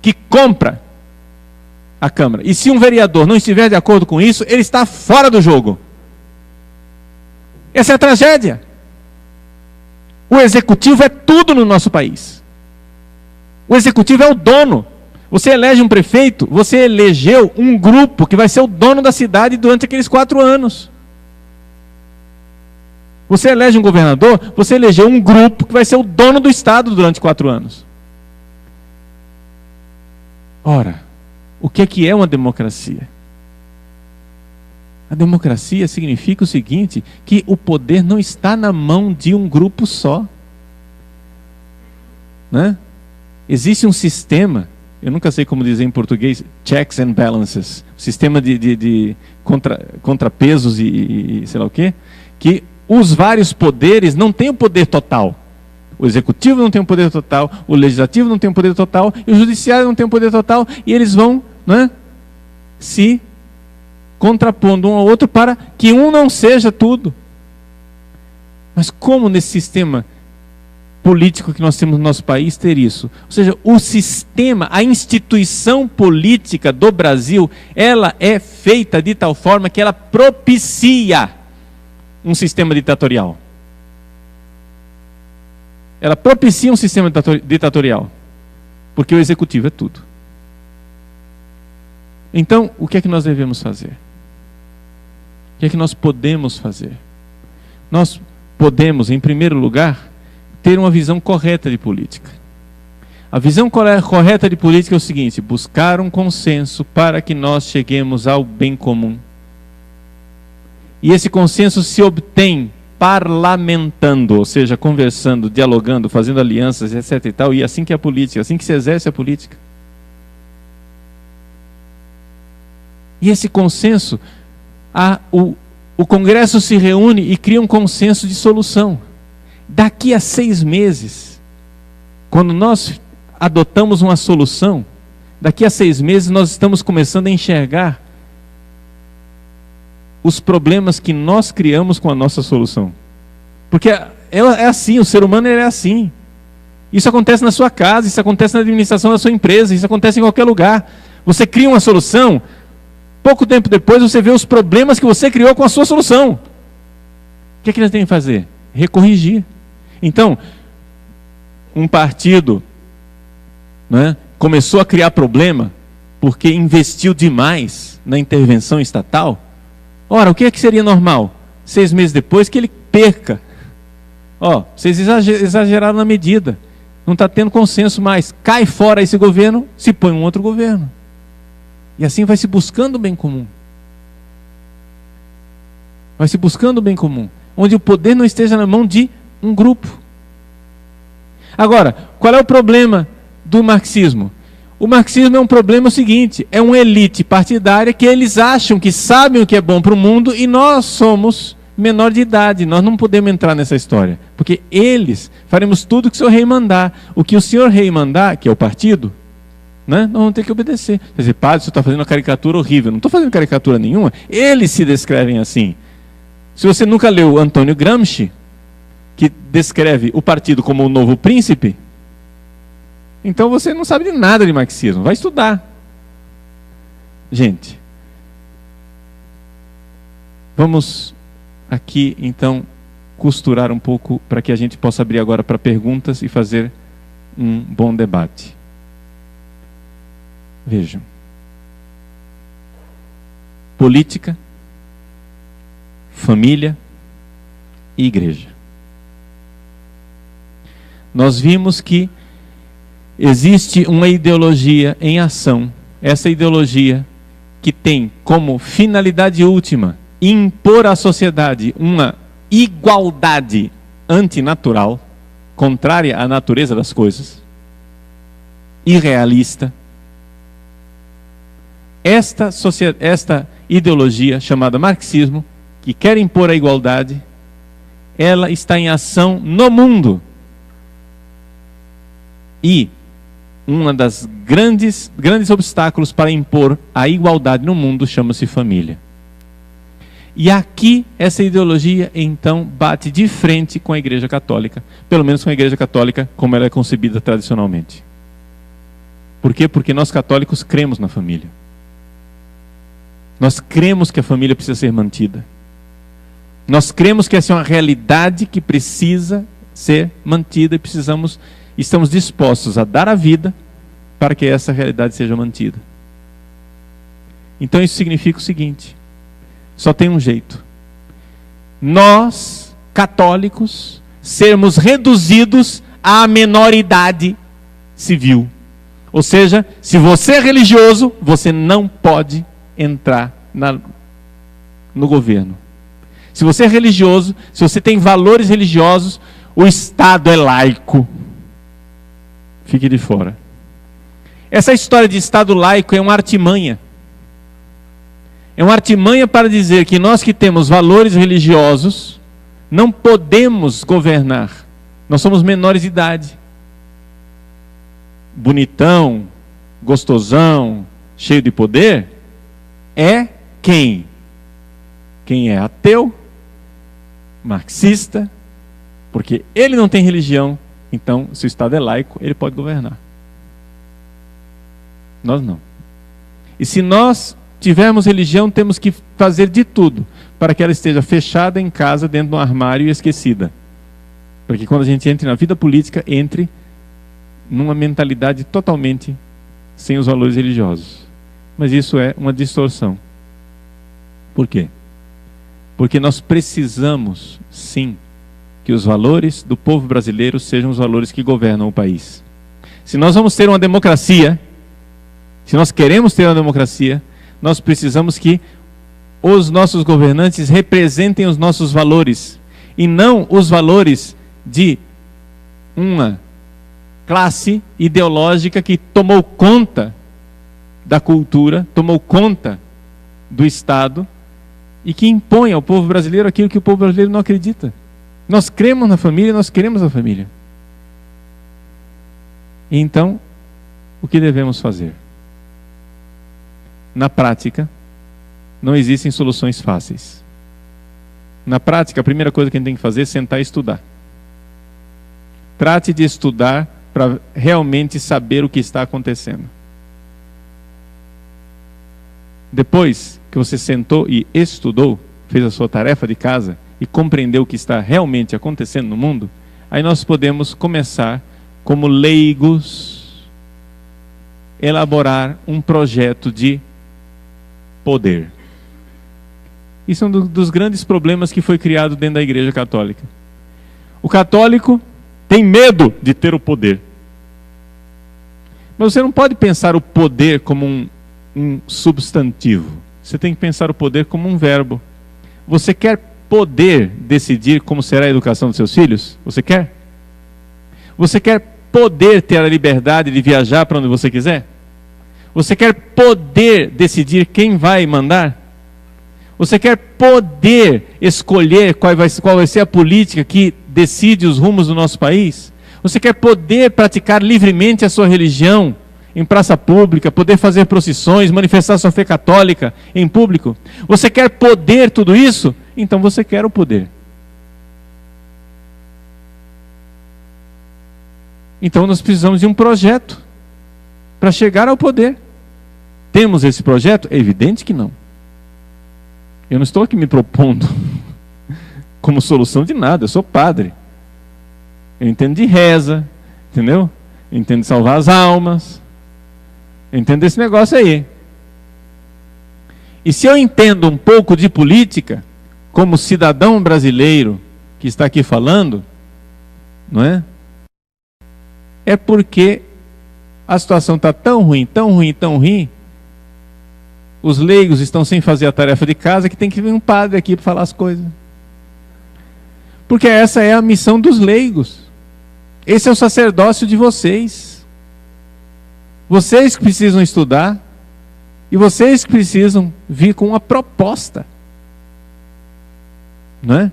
que compra a Câmara. E se um vereador não estiver de acordo com isso, ele está fora do jogo. Essa é a tragédia. O executivo é tudo no nosso país. O executivo é o dono. Você elege um prefeito, você elegeu um grupo que vai ser o dono da cidade durante aqueles 4 anos. Você elege um governador, você elegeu um grupo que vai ser o dono do estado durante 4 anos. Ora, o que é uma democracia? A democracia significa o seguinte, que o poder não está na mão de um grupo só. Né? Existe um sistema, eu nunca sei como dizer em português, checks and balances, sistema de contrapesos e sei lá o quê, que os vários poderes não têm o poder total. O executivo não tem o poder total, o legislativo não tem o poder total, e o judiciário não tem o poder total, e eles vão, né, se contrapondo um ao outro para que um não seja tudo. Mas como nesse sistema político que nós temos no nosso país ter isso? Ou seja, o sistema, a instituição política do Brasil, ela é feita de tal forma que ela propicia um sistema ditatorial. Ela propicia um sistema ditatorial. Porque o executivo é tudo. Então, o que é que nós devemos fazer? O que é que nós podemos fazer? Nós podemos, em primeiro lugar, ter uma visão correta de política. A visão correta de política é o seguinte: buscar um consenso para que nós cheguemos ao bem comum. E esse consenso se obtém parlamentando, ou seja, conversando, dialogando, fazendo alianças, etc. e tal. E assim que é a política, assim que se exerce a política. E esse consenso, o Congresso se reúne e cria um consenso de solução. Daqui a 6 meses, quando nós adotamos uma solução, daqui a 6 meses nós estamos começando a enxergar os problemas que nós criamos com a nossa solução. Porque é assim, o ser humano é assim. Isso acontece na sua casa, isso acontece na administração da sua empresa, isso acontece em qualquer lugar. Você cria uma solução, pouco tempo depois você vê os problemas que você criou com a sua solução. O que é que nós temos que fazer? Recorrigir. Então, um partido, né, começou a criar problema porque investiu demais na intervenção estatal. Ora, o que é que seria normal? 6 meses depois que ele perca. Vocês exageraram na medida. Não está tendo consenso mais. Cai fora esse governo, se põe um outro governo. E assim vai se buscando o bem comum. Vai se buscando o bem comum. Onde o poder não esteja na mão de um grupo. Agora, qual é o problema do marxismo? O marxismo é um problema seguinte: é uma elite partidária que eles acham que sabem o que é bom para o mundo e nós somos menor de idade. Nós não podemos entrar nessa história, porque faremos tudo que o senhor rei mandar. O que o senhor rei mandar, que é o partido, né, nós vamos ter que obedecer. Quer dizer, padre, você está fazendo uma caricatura horrível. Não estou fazendo caricatura nenhuma. Eles se descrevem assim. Se você nunca leu Antônio Gramsci, que descreve o partido como o novo príncipe, então você não sabe de nada de marxismo. Vai estudar. Gente, vamos aqui então costurar um pouco para que a gente possa abrir agora para perguntas e fazer um bom debate. Vejam. Política, família e igreja. Nós vimos que existe uma ideologia em ação. Essa ideologia que tem como finalidade última impor à sociedade uma igualdade antinatural, contrária à natureza das coisas, irrealista. Esta ideologia chamada marxismo, que quer impor a igualdade, ela está em ação no mundo. E das grandes obstáculos para impor a igualdade no mundo chama-se família. E aqui essa ideologia então bate de frente com a Igreja Católica, pelo menos com a Igreja Católica como ela é concebida tradicionalmente. Por quê? Porque nós católicos cremos na família. Nós cremos que a família precisa ser mantida. Nós cremos que essa é uma realidade que precisa ser mantida e estamos dispostos a dar a vida para que essa realidade seja mantida. Então isso significa o seguinte: só tem um jeito. Nós, católicos, sermos reduzidos à menoridade civil. Ou seja, se você é religioso, você não pode entrar no governo. Se você é religioso, se você tem valores religiosos, o Estado é laico. Fique de fora. Essa história de Estado laico é uma artimanha. É uma artimanha para dizer que nós que temos valores religiosos não podemos governar. Nós somos menores de idade. Bonitão, gostosão, cheio de poder, é quem? Quem é ateu, marxista, porque ele não tem religião, então se o Estado é laico, ele pode governar. Nós não. E se nós tivermos religião, temos que fazer de tudo para que ela esteja fechada em casa, dentro de um armário e esquecida. Para que quando a gente entre na vida política, entre numa mentalidade totalmente sem os valores religiosos. Mas isso é uma distorção. Por quê? Porque nós precisamos, sim, que os valores do povo brasileiro sejam os valores que governam o país. Se nós vamos ter uma democracia, se nós queremos ter uma democracia, nós precisamos que os nossos governantes representem os nossos valores, e não os valores de uma classe ideológica que tomou conta da cultura, tomou conta do Estado, e que impõe ao povo brasileiro aquilo que o povo brasileiro não acredita. Nós cremos na família, nós queremos a família. E então, o que devemos fazer? Na prática, não existem soluções fáceis. Na prática, a primeira coisa que a gente tem que fazer é sentar e estudar. Trate de estudar para realmente saber o que está acontecendo. Depois que você sentou e estudou, fez a sua tarefa de casa e compreendeu o que está realmente acontecendo no mundo, aí nós podemos começar, como leigos, elaborar um projeto de poder. Isso é um dos grandes problemas que foi criado dentro da Igreja Católica. O católico tem medo de ter o poder. Mas você não pode pensar o poder como um substantivo. Você tem que pensar o poder como um verbo. Você quer poder decidir como será a educação dos seus filhos? Você quer? Você quer poder ter a liberdade de viajar para onde você quiser? Você quer poder decidir quem vai mandar? Você quer poder escolher qual vai ser a política que decide os rumos do nosso país? Você quer poder praticar livremente a sua religião em praça pública, poder fazer procissões, manifestar sua fé católica em público? Você quer poder tudo isso? Então você quer o poder. Então nós precisamos de um projeto para chegar ao poder. Temos esse projeto? É evidente que não. Eu não estou aqui me propondo como solução de nada, eu sou padre. Eu entendo de reza, entendeu? Eu entendo de salvar as almas. Eu entendo desse negócio aí. E se eu entendo um pouco de política, como cidadão brasileiro que está aqui falando, não é? É porque a situação está tão ruim, tão ruim, tão ruim, os leigos estão sem fazer a tarefa de casa, que tem que vir um padre aqui para falar as coisas. Porque essa é a missão dos leigos. Esse é o sacerdócio de vocês. Vocês que precisam estudar, e vocês que precisam vir com uma proposta. Não é?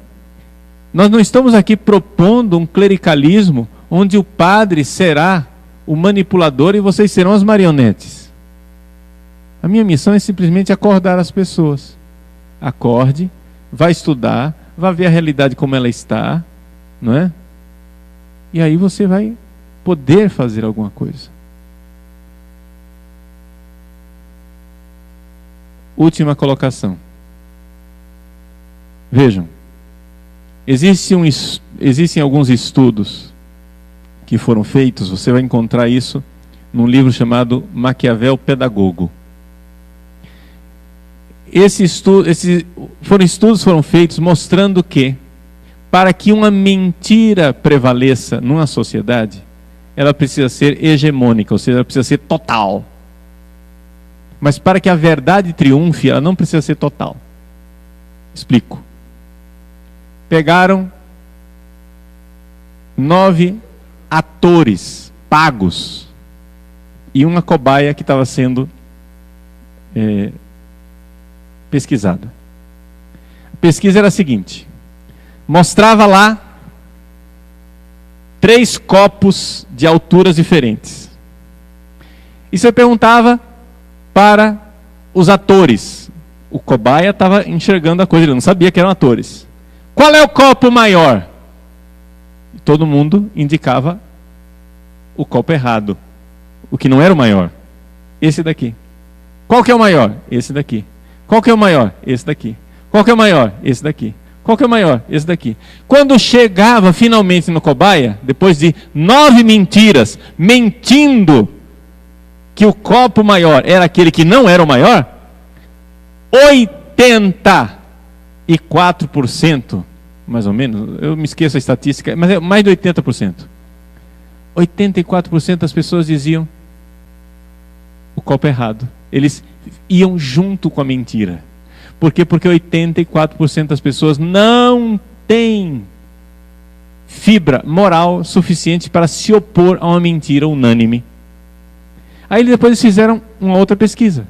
Nós não estamos aqui propondo um clericalismo onde o padre será o manipulador e vocês serão as marionetes. A minha missão é simplesmente acordar as pessoas. Acorde, vai estudar, vai ver a realidade como ela está, não é? E aí você vai poder fazer alguma coisa. Última colocação. Vejam, existem alguns estudos que foram feitos, você vai encontrar isso num livro chamado Maquiavel Pedagogo. Esses estudos foram feitos mostrando que, para que uma mentira prevaleça numa sociedade, ela precisa ser hegemônica, ou seja, ela precisa ser total. Mas para que a verdade triunfe, ela não precisa ser total. Explico. Pegaram 9 atores pagos e uma cobaia que estava sendo pesquisada. A pesquisa era a seguinte: mostrava lá 3 copos de alturas diferentes. E você perguntava para os atores. O cobaia estava enxergando a coisa, ele não sabia que eram atores. Qual é o copo maior? E todo mundo indicava o copo errado, o que não era o maior. Esse daqui. Qual que é o maior? Esse daqui. Qual que é o maior? Esse daqui. Qual que é o maior? Esse daqui. Qual que é o maior? Esse daqui. Quando chegava finalmente no cobaia, depois de 9 mentiras, mentindo que o copo maior era aquele que não era o maior, 84%, mais ou menos, eu me esqueço a estatística, mas é mais de 80%. 84% das pessoas diziam o copo errado. Eles iam junto com a mentira. Por quê? Porque 84% das pessoas não têm fibra moral suficiente para se opor a uma mentira unânime. Aí depois eles fizeram uma outra pesquisa.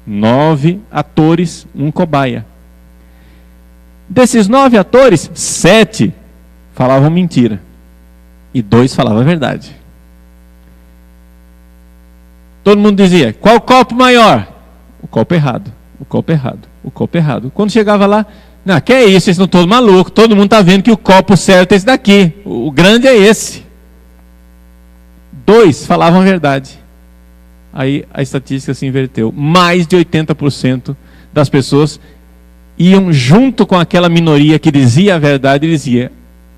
9 atores, um cobaia. Desses 9 atores, 7 falavam mentira. E 2 falavam a verdade. Todo mundo dizia, qual copo maior? O copo errado, o copo errado, o copo errado. Quando chegava lá, não, que é isso, vocês estão todos malucos, todo mundo está vendo que o copo certo é esse daqui, o grande é esse. 2 falavam a verdade. Aí a estatística se inverteu. Mais de 80% das pessoas iam junto com aquela minoria que dizia a verdade e dizia,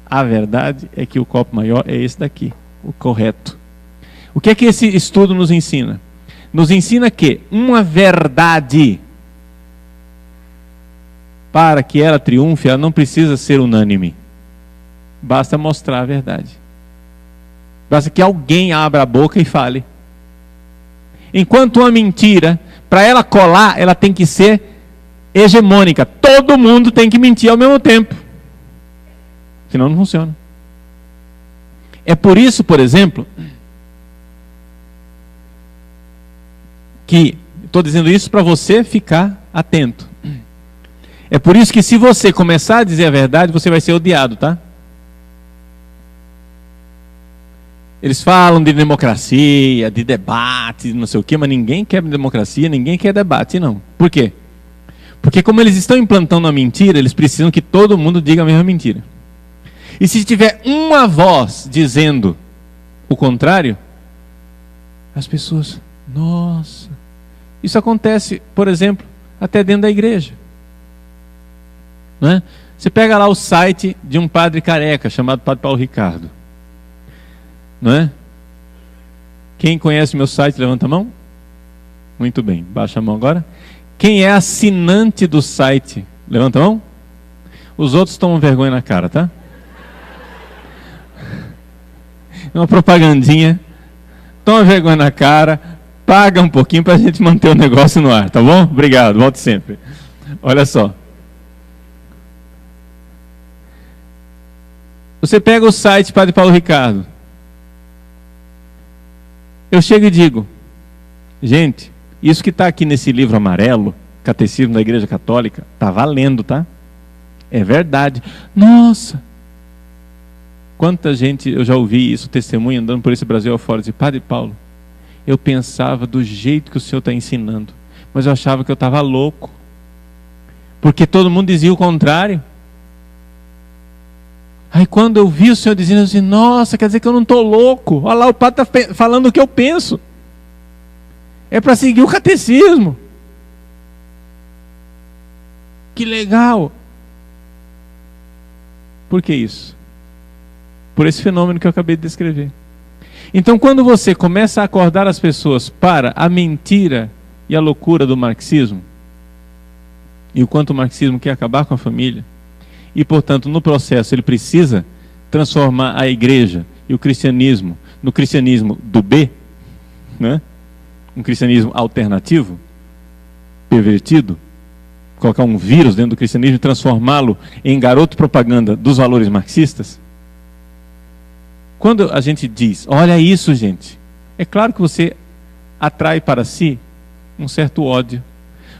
a verdade é que o copo maior é esse daqui, o correto. O que é que esse estudo nos ensina? Nos ensina que uma verdade, para que ela triunfe, ela não precisa ser unânime. Basta mostrar a verdade. Basta que alguém abra a boca e fale. Enquanto uma mentira, para ela colar, ela tem que ser hegemônica. Todo mundo tem que mentir ao mesmo tempo. Senão não funciona. É por isso, por exemplo, que estou dizendo isso para você ficar atento. É por isso que se você começar a dizer a verdade, você vai ser odiado, tá? Eles falam de democracia, de debate, não sei o quê, mas ninguém quer democracia, ninguém quer debate, não. Por quê? Porque como eles estão implantando a mentira, eles precisam que todo mundo diga a mesma mentira. E se tiver uma voz dizendo o contrário, as pessoas, nossa. Isso acontece, por exemplo, até dentro da igreja. Não é? Você pega lá o site de um padre careca, chamado Padre Paulo Ricardo. Não é? Quem conhece meu site, levanta a mão. Muito bem, baixa a mão agora. Quem é assinante do site, levanta a mão. Os outros tomam vergonha na cara, tá? É uma propagandinha. Toma vergonha na cara, paga um pouquinho para a gente manter o negócio no ar, tá bom? Obrigado, volte sempre. Olha só. Você pega o site Padre Paulo Ricardo. Eu chego e digo, gente, isso que está aqui nesse livro amarelo, Catecismo da Igreja Católica, está valendo, tá? É verdade. Nossa! Quanta gente, eu já ouvi isso, testemunho, andando por esse Brasil afora, de Padre Paulo, eu pensava do jeito que o senhor está ensinando, mas eu achava que eu estava louco, porque todo mundo dizia o contrário. Aí quando eu vi o senhor dizendo assim, nossa, quer dizer que eu não estou louco, olha lá, o padre está falando o que eu penso, é para seguir o catecismo, que legal. Por que isso? Por esse fenômeno que eu acabei de descrever. Então, quando você começa a acordar as pessoas para a mentira e a loucura do marxismo, e o quanto o marxismo quer acabar com a família, e, portanto, no processo ele precisa transformar a igreja e o cristianismo no cristianismo do B, né? Um cristianismo alternativo, pervertido, colocar um vírus dentro do cristianismo e transformá-lo em garoto propaganda dos valores marxistas. Quando a gente diz, olha isso, gente, é claro que você atrai para si um certo ódio.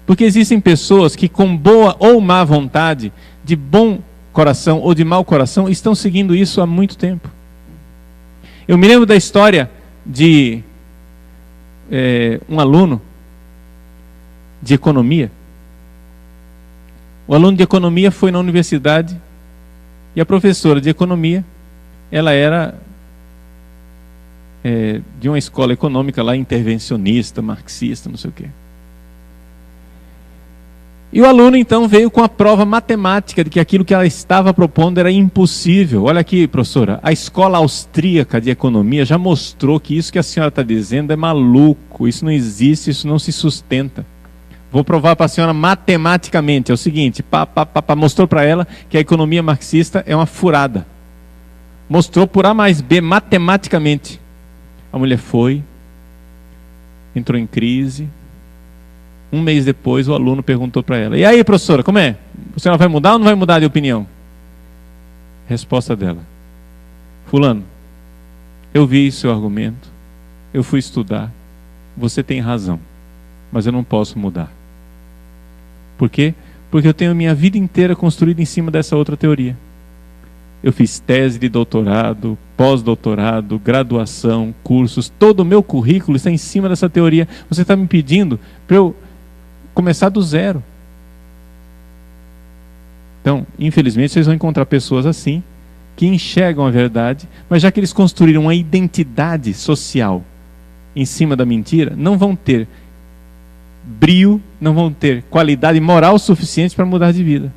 Porque existem pessoas que com boa ou má vontade, de bom coração ou de mau coração, estão seguindo isso há muito tempo. Eu me lembro da história de um aluno de economia. O aluno de economia foi na universidade e a professora de economia, ela era de uma escola econômica lá, intervencionista, marxista, não sei o quê. E o aluno então veio com a prova matemática de que aquilo que ela estava propondo era impossível. Olha aqui, professora, a escola austríaca de economia já mostrou que isso que a senhora está dizendo é maluco, isso não existe, isso não se sustenta. Vou provar para a senhora matematicamente. É o seguinte, mostrou para ela que a economia marxista é uma furada. Mostrou por A mais B matematicamente. A mulher foi, entrou em crise. Um mês depois, o aluno perguntou para ela, e aí, professora, como é? A senhora vai mudar ou não vai mudar de opinião? Resposta dela, fulano, eu vi seu argumento, eu fui estudar, você tem razão, mas eu não posso mudar. Por quê? Porque eu tenho minha vida inteira construída em cima dessa outra teoria. Eu fiz tese de doutorado, pós-doutorado, graduação, cursos, todo o meu currículo está em cima dessa teoria. Você está me pedindo para eu começar do zero. Então, infelizmente, vocês vão encontrar pessoas assim, que enxergam a verdade, mas já que eles construíram uma identidade social em cima da mentira, não vão ter brio, não vão ter qualidade moral suficiente para mudar de vida.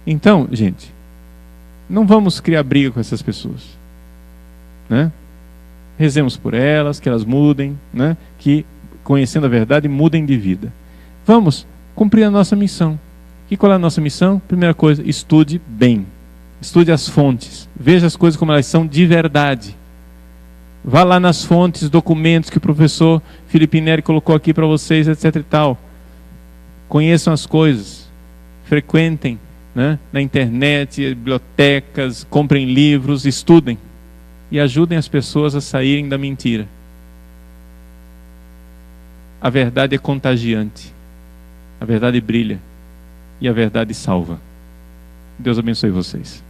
Então, gente, não vamos criar briga com essas pessoas, né? Rezemos por elas, que elas mudem, né? Que, conhecendo a verdade, mudem de vida. Vamos cumprir a nossa missão. E qual é a nossa missão? Primeira coisa, estude bem. Estude as fontes. Veja as coisas como elas são de verdade. Vá lá nas fontes, documentos que o professor Felipe Neri colocou aqui para vocês, etc e tal. Conheçam as coisas. Frequentem, né, na internet, bibliotecas, comprem livros, estudem. E ajudem as pessoas a saírem da mentira. A verdade é contagiante. A verdade brilha. e a verdade salva. Deus abençoe vocês.